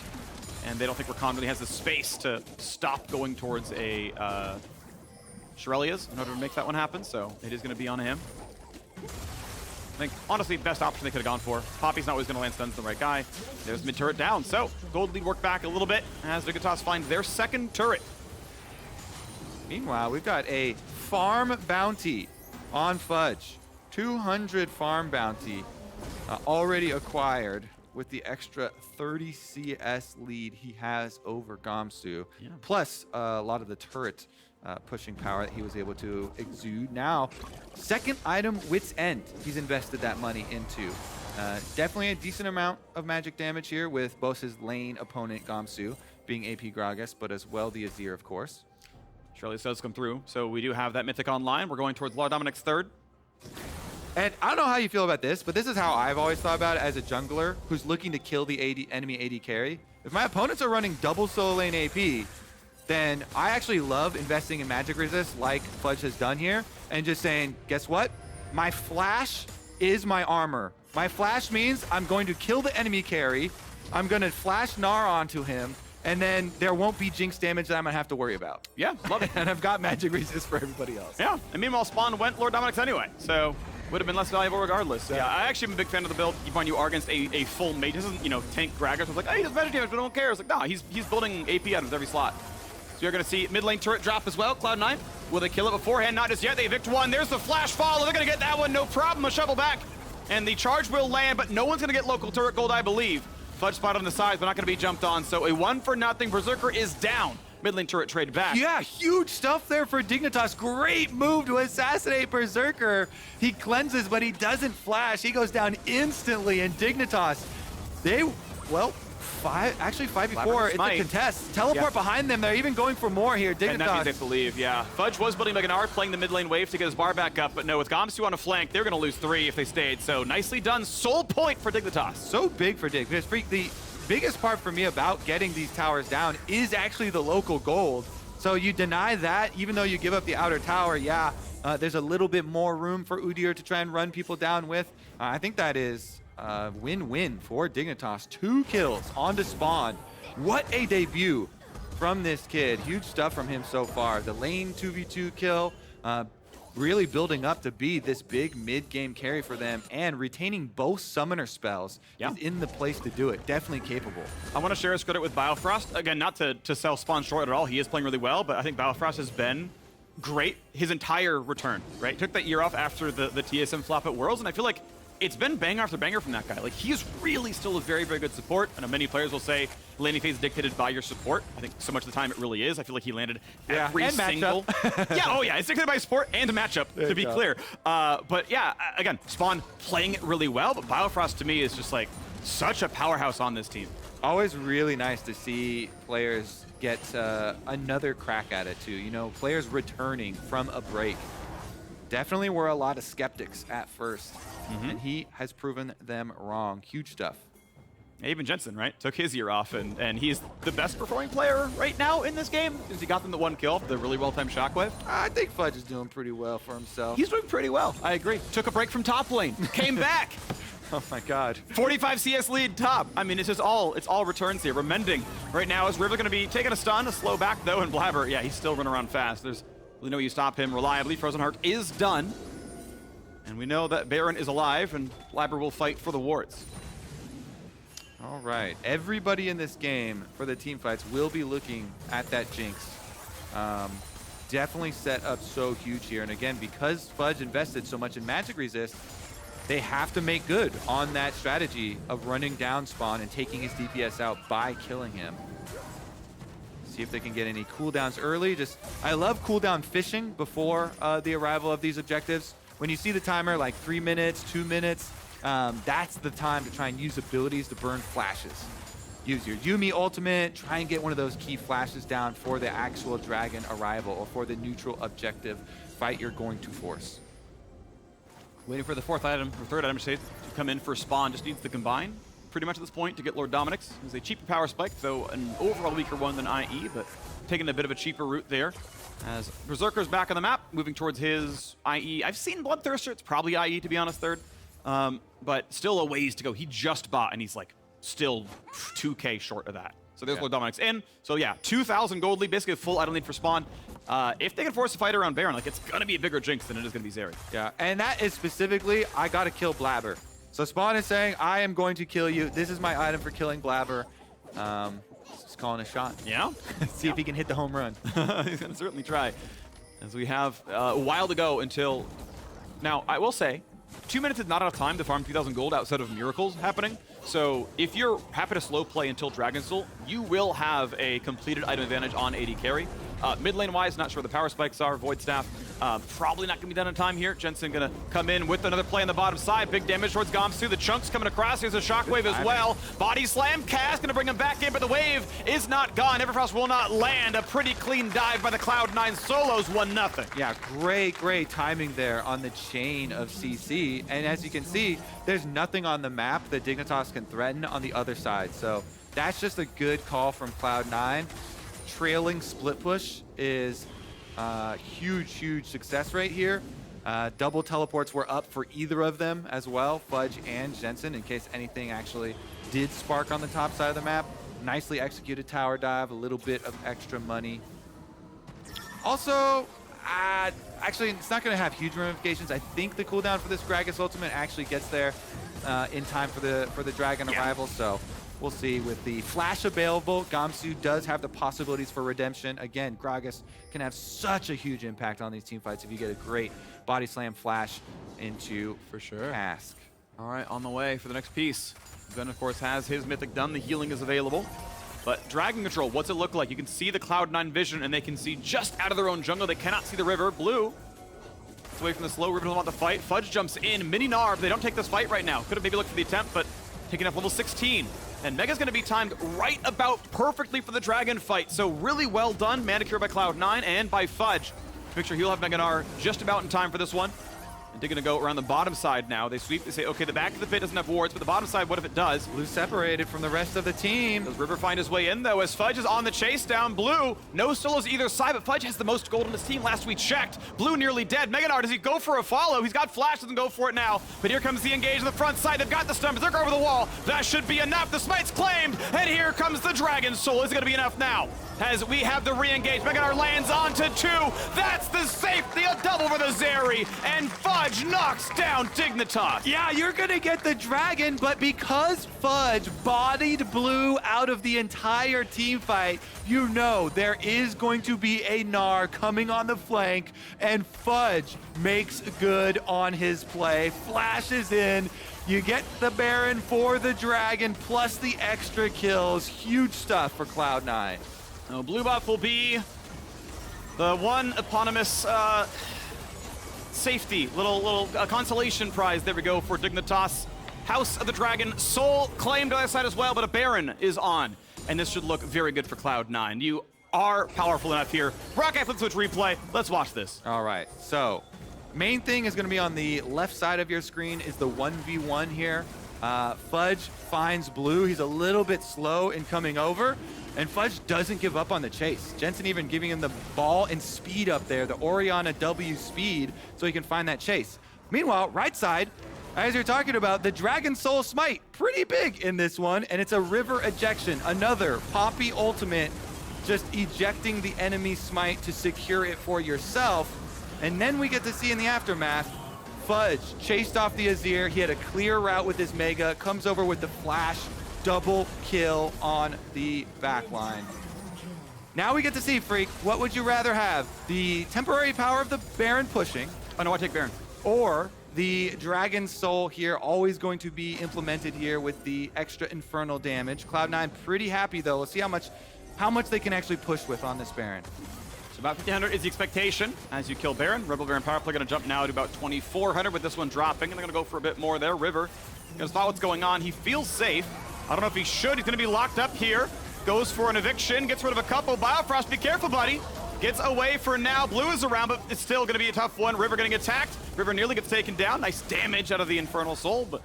and they don't think Rakan really has the space to stop going towards a Shirelia's in order to make that one happen, so it is going to be on him. I think, honestly, best option they could have gone for. Poppy's not always going to land stuns on the right guy. There's mid-turret down, so gold lead worked back a little bit as Dignitas find their second turret. Meanwhile, we've got a farm bounty on Fudge. 200 farm bounty already acquired with the extra 30 CS lead he has over Gamsu. Yeah. Plus a lot of the turret pushing power that he was able to exude. Now, second item, Wit's End, he's invested that money into. Definitely a decent amount of magic damage here with both his lane opponent, Gamsu, being AP Gragas, but as well the Azir, of course. Shirley does come through, so we do have that Mythic online. We're going towards Lord Dominic's third. And I don't know how you feel about this, but this is how I've always thought about it as a jungler who's looking to kill the enemy AD carry. If my opponents are running double solo lane AP, then I actually love investing in magic resist like Fudge has done here and just saying, guess what? My flash is my armor. My flash means I'm going to kill the enemy carry, I'm going to flash Gnar onto him, and then there won't be Jinx damage that I'm going to have to worry about. Yeah, love it. And I've got magic resist for everybody else. Yeah, and meanwhile, spawn went Lord Dominic's anyway, so would have been less valuable regardless. Yeah, I actually am a big fan of the build. When you are against a full mage, this isn't, you know, tank Gragas. It's like, hey, he does magic damage, but I don't care. It's like, nah, he's building AP items every slot. So you're going to see mid lane turret drop as well. Cloud9, will they kill it beforehand? Not just yet. They evict one. There's the flash follow. They're going to get that one, no problem. A shovel back. And the charge will land, but no one's going to get local turret gold, I believe. Fudge spot on the sides, but not going to be jumped on. So a 1-for-0. Berserker is down. Mid lane turret trade back. Yeah, huge stuff there for Dignitas. Great move to assassinate Berserker. He cleanses, but he doesn't flash. He goes down instantly, and Dignitas, they, well, 5v4, it's a contest. Teleport behind them. They're even going for more here. Dignitas. And that means they believe, yeah. Fudge was building Gnar, playing the mid lane wave to get his bar back up, but no, with Gamsu on a flank, they're going to lose 3 if they stayed. So nicely done. Soul point for Dignitas. So big for Dig. Because Phreak, the biggest part for me about getting these towers down is actually the local gold. So you deny that, even though you give up the outer tower, yeah, there's a little bit more room for Udyr to try and run people down with. I think that is win-win for Dignitas. 2 kills onto spawn. What a debut from this kid. Huge stuff from him so far. The lane 2v2 kill, really building up to be this big mid-game carry for them, and retaining both summoner spells is in the place to do it. Definitely capable. I want to share his credit with Biofrost. Again, not to sell Spawn short at all. He is playing really well, but I think Biofrost has been great his entire return, right? Took that year off after the TSM flop at Worlds, and I feel like it's been banger after banger from that guy. Like, he is really still a very, very good support. I know many players will say laning phase is dictated by your support. I think so much of the time it really is. I feel like he landed every single... it's dictated by support and matchup, to be clear. But yeah, again, Spawn playing it really well, but Biofrost to me is just like such a powerhouse on this team. Always really nice to see players get another crack at it too. You know, players returning from a break. Definitely were a lot of skeptics at first, and he has proven them wrong. Huge stuff. Even Jensen, right? Took his year off, and he's the best performing player right now in this game because he got them the 1 kill, the really well-timed shockwave. I think Fudge is doing pretty well for himself. He's doing pretty well. I agree. Took a break from top lane, came back. Oh my God. 45 CS lead top. I mean, it's all returns here. We're mending right now. Is River going to be taking a stun, a slow back though, and Blaber, yeah, he's still running around fast. There's really no way you stop him reliably. Frozen Heart is done. And we know that Baron is alive, and Blaber will fight for the wards. All right. Everybody in this game for the team fights will be looking at that Jinx. Definitely set up so huge here. And again, because Fudge invested so much in magic resist, they have to make good on that strategy of running down spawn and taking his DPS out by killing him. See if they can get any cooldowns early. I love cooldown fishing before the arrival of these objectives. When you see the timer like 3 minutes, 2 minutes, that's the time to try and use abilities to burn flashes. Use your Yuumi ultimate, try and get one of those key flashes down for the actual dragon arrival or for the neutral objective fight you're going to force. Waiting for the 4th item, or 3rd item, to come in for Spawn. Just needs to combine pretty much at this point to get Lord Dominic's. It's a cheaper power spike, though an overall weaker one than IE, but taking a bit of a cheaper route there. As Berserker's back on the map, moving towards his IE. I've seen Bloodthirster, it's probably IE to be honest, 3rd. But still a ways to go. He just bought, and he's like still 2K short of that. So there's Lord Dominic's in. So yeah, 2,000 gold lead, basically a full item lead for Spawn. If they can force a fight around Baron, like it's gonna be a bigger Jinx than it is gonna be Zeri. Yeah, and that is specifically, I gotta kill Blaber. So Spawn is saying, I am going to kill you. This is my item for killing Blaber. Just calling a shot. Yeah? See if he can hit the home run. He's gonna certainly try. As we have a while to go until... Now, I will say, 2 minutes is not enough time to farm 2,000 gold outside of miracles happening. So if you're happy to slow play until Dragon Soul, you will have a completed item advantage on AD carry. Mid lane wise, not sure where the power spikes are. Void Staff, probably not going to be done in time here. Jensen going to come in with another play on the bottom side. Big damage towards Gamsu. The chunks coming across. Here's a shockwave as well. Body slam. Cass going to bring him back in, but the wave is not gone. Everfrost will not land. A pretty clean dive by the Cloud9 solos. 1-0. Yeah, great timing there on the chain of CC. And as you can see, there's nothing on the map that Dignitas can threaten on the other side. So that's just a good call from Cloud9. Trailing split push is huge success rate here. Double teleports were up for either of them as well, Fudge and Jensen, in case anything actually did spark on the top side of the map. Nicely executed tower dive, a little bit of extra money. Also, actually, it's not going to have huge ramifications. I think the cooldown for this Gragas ultimate actually gets there in time for the dragon arrival, so we'll see. With the flash available, Gamsu does have the possibilities for redemption. Again, Gragas can have such a huge impact on these team fights if you get a great body slam flash into Ask. All right, on the way for the next piece. Zven, of course, has his Mythic done. The healing is available. But Dragon Control, what's it look like? You can see the Cloud9 vision, and they can see just out of their own jungle. They cannot see the river. Blue, it's away from the slow. River doesn't want the fight. Fudge jumps in. Mini Gnar, but they don't take this fight right now. Could have maybe looked for the attempt, but taking up level 16. And Mega's going to be timed right about perfectly for the Dragon fight. So really well done. Manicure by Cloud9 and by Fudge. Make sure he'll have Mega Gnar just about in time for this one. They're gonna go around the bottom side now. They sweep, they say, okay, the back of the pit doesn't have wards, but the bottom side, what if it does? Blue separated from the rest of the team. Does River find his way in, though, as Fudge is on the chase down Blue? No solos either side, but Fudge has the most gold on his team last we checked. Blue nearly dead. Gnar, does he go for a follow? He's got flash, doesn't go for it now. But here comes the engage on the front side. They've got the stun, Berserker over the wall. That should be enough. The smite's claimed, and here comes the Dragon Soul. Is it gonna be enough now? As we have the re-engage, Gnar lands onto 2. That's the safety, a double for the Zeri, and Fudge knocks down Dignitas. Yeah, you're gonna get the Dragon, but because Fudge bodied Blue out of the entire team fight, you know there is going to be a Gnar coming on the flank, and Fudge makes good on his play, flashes in. You get the Baron for the Dragon, plus the extra kills. Huge stuff for Cloud9. No, blue buff will be the one eponymous safety, little consolation prize. There we go for Dignitas. House of the Dragon, Soul claimed on the other side as well, but a Baron is on. And this should look very good for Cloud9. You are powerful enough here. Rocket flip switch replay. Let's watch this. All right, so main thing is gonna be on the left side of your screen is the 1v1 here. Fudge finds Blue. He's a little bit slow in coming over. And Fudge doesn't give up on the chase. Jensen even giving him the ball and speed up there, the Orianna W speed, so he can find that chase. Meanwhile, right side, as you're talking about, the Dragon Soul Smite, pretty big in this one, and it's a River ejection, another Poppy ultimate, just ejecting the enemy Smite to secure it for yourself. And then we get to see in the aftermath, Fudge chased off the Azir. He had a clear route with his Mega, comes over with the flash, double kill on the back line. Now we get to see, Phreak, what would you rather have? The temporary power of the Baron pushing. Oh no, I take Baron. Or the Dragon Soul here, always going to be implemented here with the extra infernal damage. Cloud9 pretty happy though. Let's see how much they can actually push with on this Baron. So about 1,500 is the expectation as you kill Baron. Rebel Baron power play gonna jump now to about 2,400 with this one dropping, and they're gonna go for a bit more there. River gonna spot what's going on. He feels safe. I don't know if he should. He's gonna be locked up here. Goes for an eviction, gets rid of a couple. Biofrost, be careful, buddy. Gets away for now. Blue is around, but it's still gonna be a tough one. River getting attacked. River nearly gets taken down. Nice damage out of the Infernal Soul, but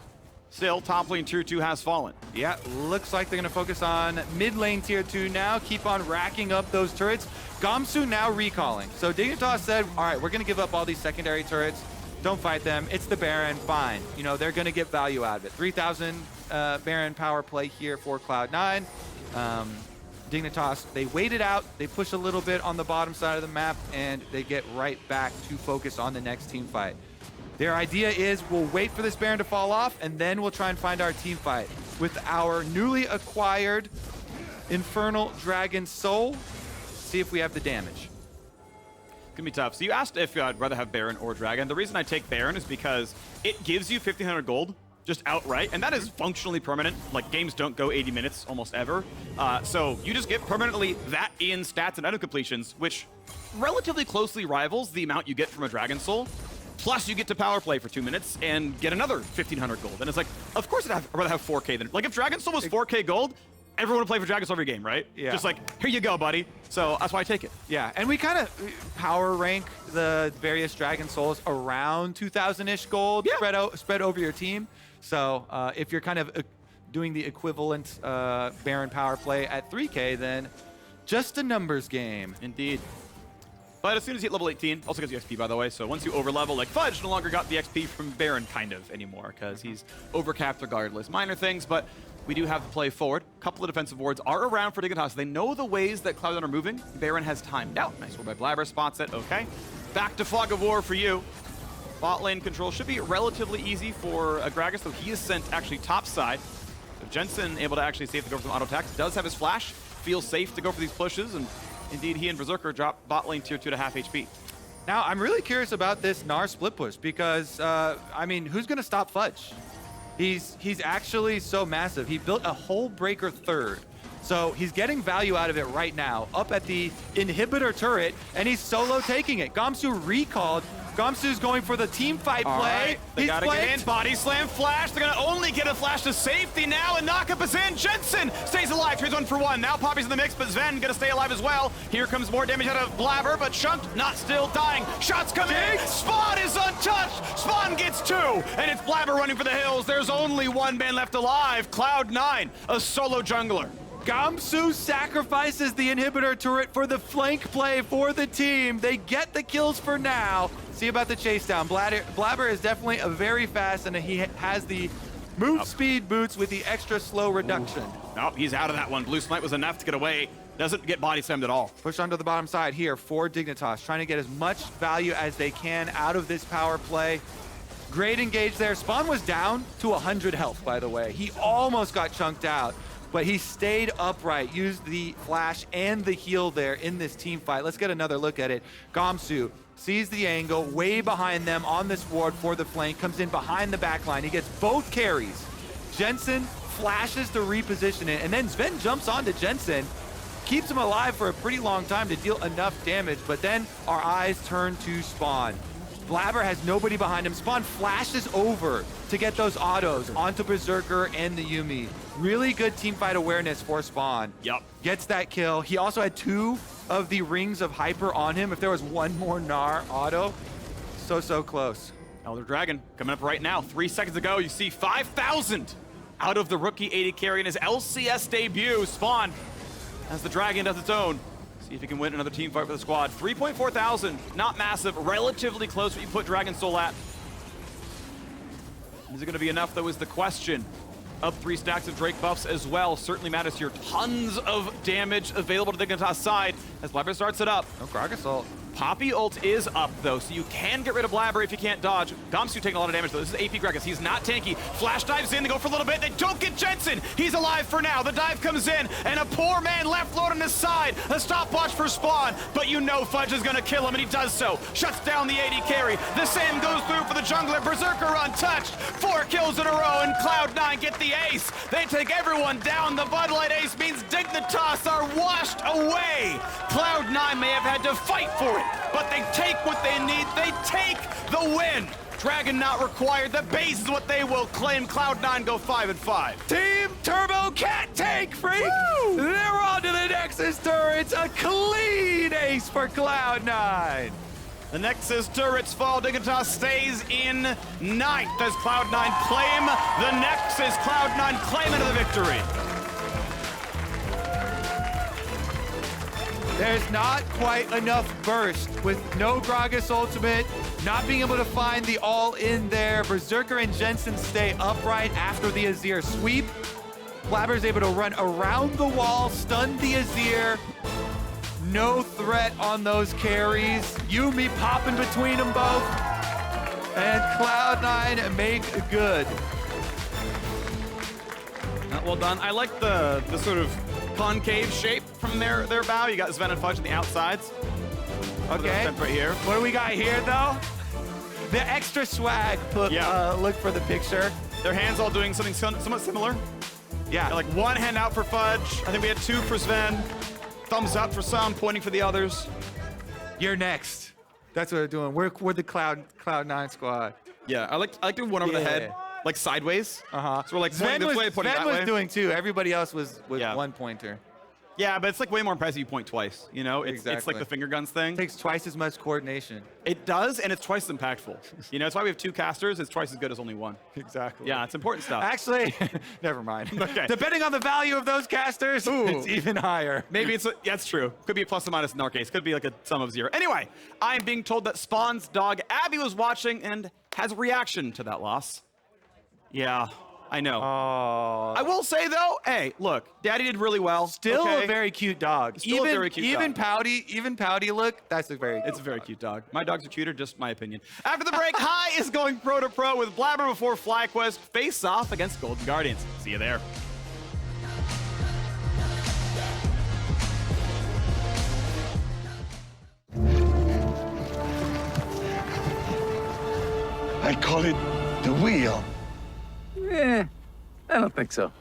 still, top lane tier 2 has fallen. Yeah, looks like they're gonna focus on mid lane tier 2 now. Keep on racking up those turrets. Gamsu now recalling. So Dignitas said, all right, we're gonna give up all these secondary turrets. Don't fight them. It's the Baron, fine. You know, they're gonna get value out of it. 3,000 Baron power play here for Cloud9. Dignitas, they wait it out. They push a little bit on the bottom side of the map, and they get right back to focus on the next team fight. Their idea is we'll wait for this Baron to fall off, and then we'll try and find our team fight. With our newly acquired Infernal Dragon Soul, see if we have the damage. It's gonna be tough. So you asked if I'd rather have Baron or Dragon. The reason I take Baron is because it gives you 1,500 gold just outright, and that is functionally permanent. Like, games don't go 80 minutes almost ever. So you just get permanently that in stats and item completions, which relatively closely rivals the amount you get from a Dragon Soul. Plus, you get to power play for 2 minutes and get another 1,500 gold. And it's like, of course I'd rather have 4K than... Like, if Dragon Soul was 4K gold, everyone would play for Dragon Soul every game, right? Yeah. Just like, here you go, buddy. So that's why I take it. Yeah, and we kind of power rank the various Dragon Souls around 2,000-ish gold spread over your team. So if you're kind of doing the equivalent Baron power play at 3K, then just a numbers game. Indeed. But as soon as you hit level 18, also gets you XP, by the way, so once you overlevel, like Fudge no longer got the XP from Baron, kind of, anymore, because he's overcapped regardless. Minor things, but we do have to play forward. A couple of defensive wards are around for Dignitas. They know the ways that Cloud9 are moving. Baron has timed out. Nice ward by Blaber, spots it, okay. Back to Fog of War for you. Bot lane control should be relatively easy for Gragas, though he is sent actually top side. So Jensen able to actually save the go from auto attacks. Does have his flash, feels safe to go for these pushes, and indeed he and Berserker drop bot lane tier 2 to half HP. Now, I'm really curious about this Gnar split push because, I mean, who's going to stop Fudge? He's actually so massive. He built a whole breaker third. So he's getting value out of it right now, up at the inhibitor turret, and he's solo taking it. Gamsu recalled, Gamsu's going for the team fight All play. right, they He's gotta get in. flanked. Body slam flash. They're gonna only get a flash to safety now, and knockup is in. Jensen stays alive. Trades 1-for-1. Now Poppy's in the mix, but Zven gonna stay alive as well. Here comes more damage out of Blaber, but Chunked not still dying. Shots come in. Spawn is untouched. Spawn gets 2, and it's Blaber running for the hills. There's only 1 man left alive. Cloud9, a solo jungler. Gamsu sacrifices the inhibitor turret for the flank play for the team. They get the kills for now. See about the chase down. Blaber is definitely a very fast, and he has the move speed boots with the extra slow reduction. Nope, he's out of that one. Blue Smite was enough to get away. Doesn't get body slammed at all. Push onto the bottom side here for Dignitas, trying to get as much value as they can out of this power play. Great engage there. Spawn was down to 100 health, by the way. He almost got chunked out, but he stayed upright, used the flash and the heal there in this team fight. Let's get another look at it. Gamsu sees the angle, way behind them on this ward for the flank, comes in behind the back line. He gets both carries. Jensen flashes to reposition it, and then Zven jumps onto Jensen, keeps him alive for a pretty long time to deal enough damage, but then our eyes turn to Spawn. Blaber has nobody behind him. Spawn flashes over to get those autos onto Berserker and the Yuumi. Really good teamfight awareness for Spawn. Yup. Gets that kill. He also had 2 of the rings of hyper on him. If there was 1 more Gnar auto, so close. Elder Dragon coming up right now. 3 seconds ago, you see 5,000 out of the rookie AD carry in his LCS debut. Spawn, as the Dragon does its own. See if he can win another team fight for the squad. 3.4 thousand, not massive, relatively close what you put Dragon Soul at. Is it going to be enough, though, is the question. Up 3 stacks of Drake buffs as well. Certainly matters here. Tons of damage available to the Dignitas side as Blaber starts it up. No Gragas ult. Poppy ult is up, though, so you can get rid of Blaber if you can't dodge. Gamsu taking a lot of damage, though. This is AP Gragas. He's not tanky. Flash dives in. They go for a little bit. They don't get Jensen. He's alive for now. The dive comes in, and a poor man left load on his side. A stopwatch for Spawn, but you know Fudge is going to kill him, and he does so. Shuts down the AD carry. The same goes through for the jungler. Berserker untouched. 4 kills in a row, and Cloud9 get the ace. They take everyone down. The Bud Light ace means Dignitas are washed away. Cloud9 may have had to fight for it, but they take what they need. They take the win. Dragon not required. The base is what they will claim. Cloud9 go 5-5. Team Turbo can't take Phreak. They're on to the Nexus turrets. A clean ace for Cloud9. The Nexus turrets fall. Dignitas stays in 9th as Cloud9 claim the Nexus. Cloud9 claim into the victory. There's not quite enough burst with no Gragas ultimate, not being able to find the all-in there. Berserker and Jensen stay upright after the Azir sweep. Blaber's able to run around the wall, stun the Azir. No threat on those carries. Yuumi popping between them both. And Cloud9 make good. Well done. I like the sort of concave shape from their bow. You got Zven and Fudge on the outsides. Okay. Right here. What do we got here, though? The extra swag. Look for the picture. Their hands all doing something somewhat similar. Yeah. Like 1 hand out for Fudge. I think we had 2 for Zven. Thumbs up for some, pointing for the others. You're next. That's what we're doing. We're the Cloud9 squad. Yeah, I like doing one over the head, like sideways. So we're like pointing this way, pointing that way. Sven was doing 2. Everybody else was Yeah. 1 pointer. Yeah, but it's like way more impressive you point twice, you know? It's like Exactly. the finger guns thing. Takes twice as much coordination. It does, and it's twice as impactful. You know, it's why we have 2 casters. It's twice as good as only 1. Exactly. Yeah, it's important stuff. Actually, never mind. Okay. Depending on the value of those casters, it's even higher. Maybe it's that's true. Could be a plus or minus in our case. Could be like a sum of 0. Anyway, I'm being told that Spawn's dog Abby was watching and has a reaction to that loss. Yeah, I know. I will say though, hey, look, Daddy did really well. Still okay? a very cute dog. Still a very cute dog. Pouty look. That's a very. It's a very cute dog. My dogs are cuter, just my opinion. After the break, High is going pro to pro with Blaber before FlyQuest face off against Golden Guardians. See you there. I call it the wheel. I don't think so.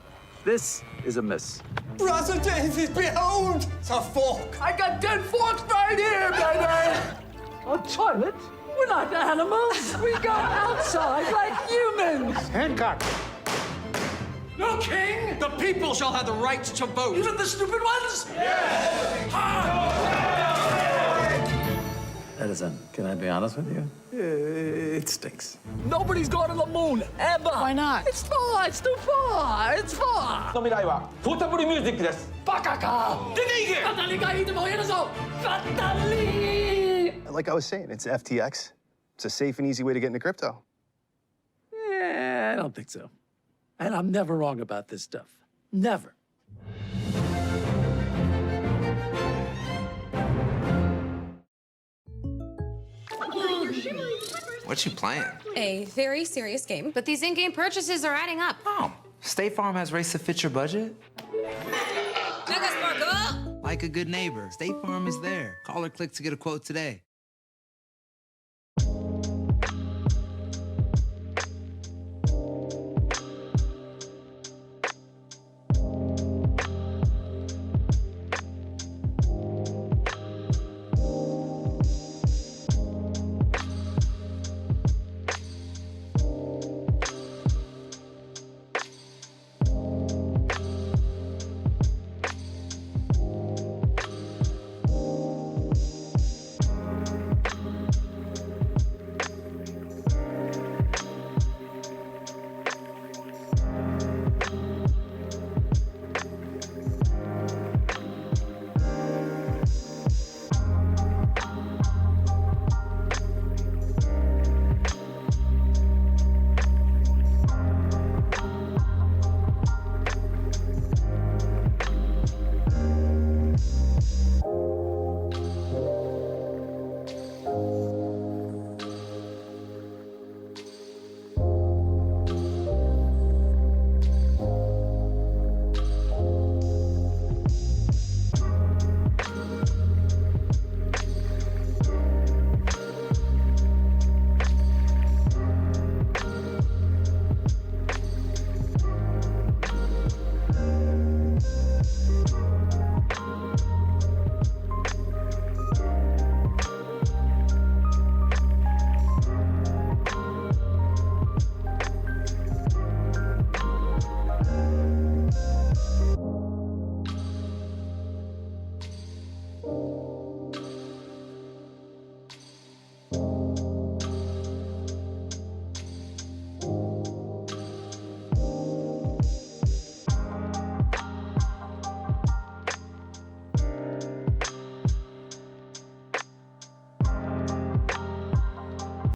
This is a miss. Brother David, behold! It's a fork. I got 10 forks right here, baby! A toilet? We're not animals. We go outside like humans. Hancock. No king. The people shall have the right to vote. Even the stupid ones? Yes. Edison, can I be honest with you? It stinks. Nobody's gone to the moon, ever. Why not? It's far, it's too far, it's far. の未来はポータブルミュージックです。バカか。出て行け。語りがいいでもやるぞ。語り。 Like I was saying, it's FTX. It's a safe and easy way to get into crypto. I don't think so. And I'm never wrong about this stuff. Never. What you playing? A very serious game, but these in-game purchases are adding up. Oh, State Farm has rates to fit your budget. Mega Sparkle! Like a good neighbor, State Farm is there. Call or click to get a quote today.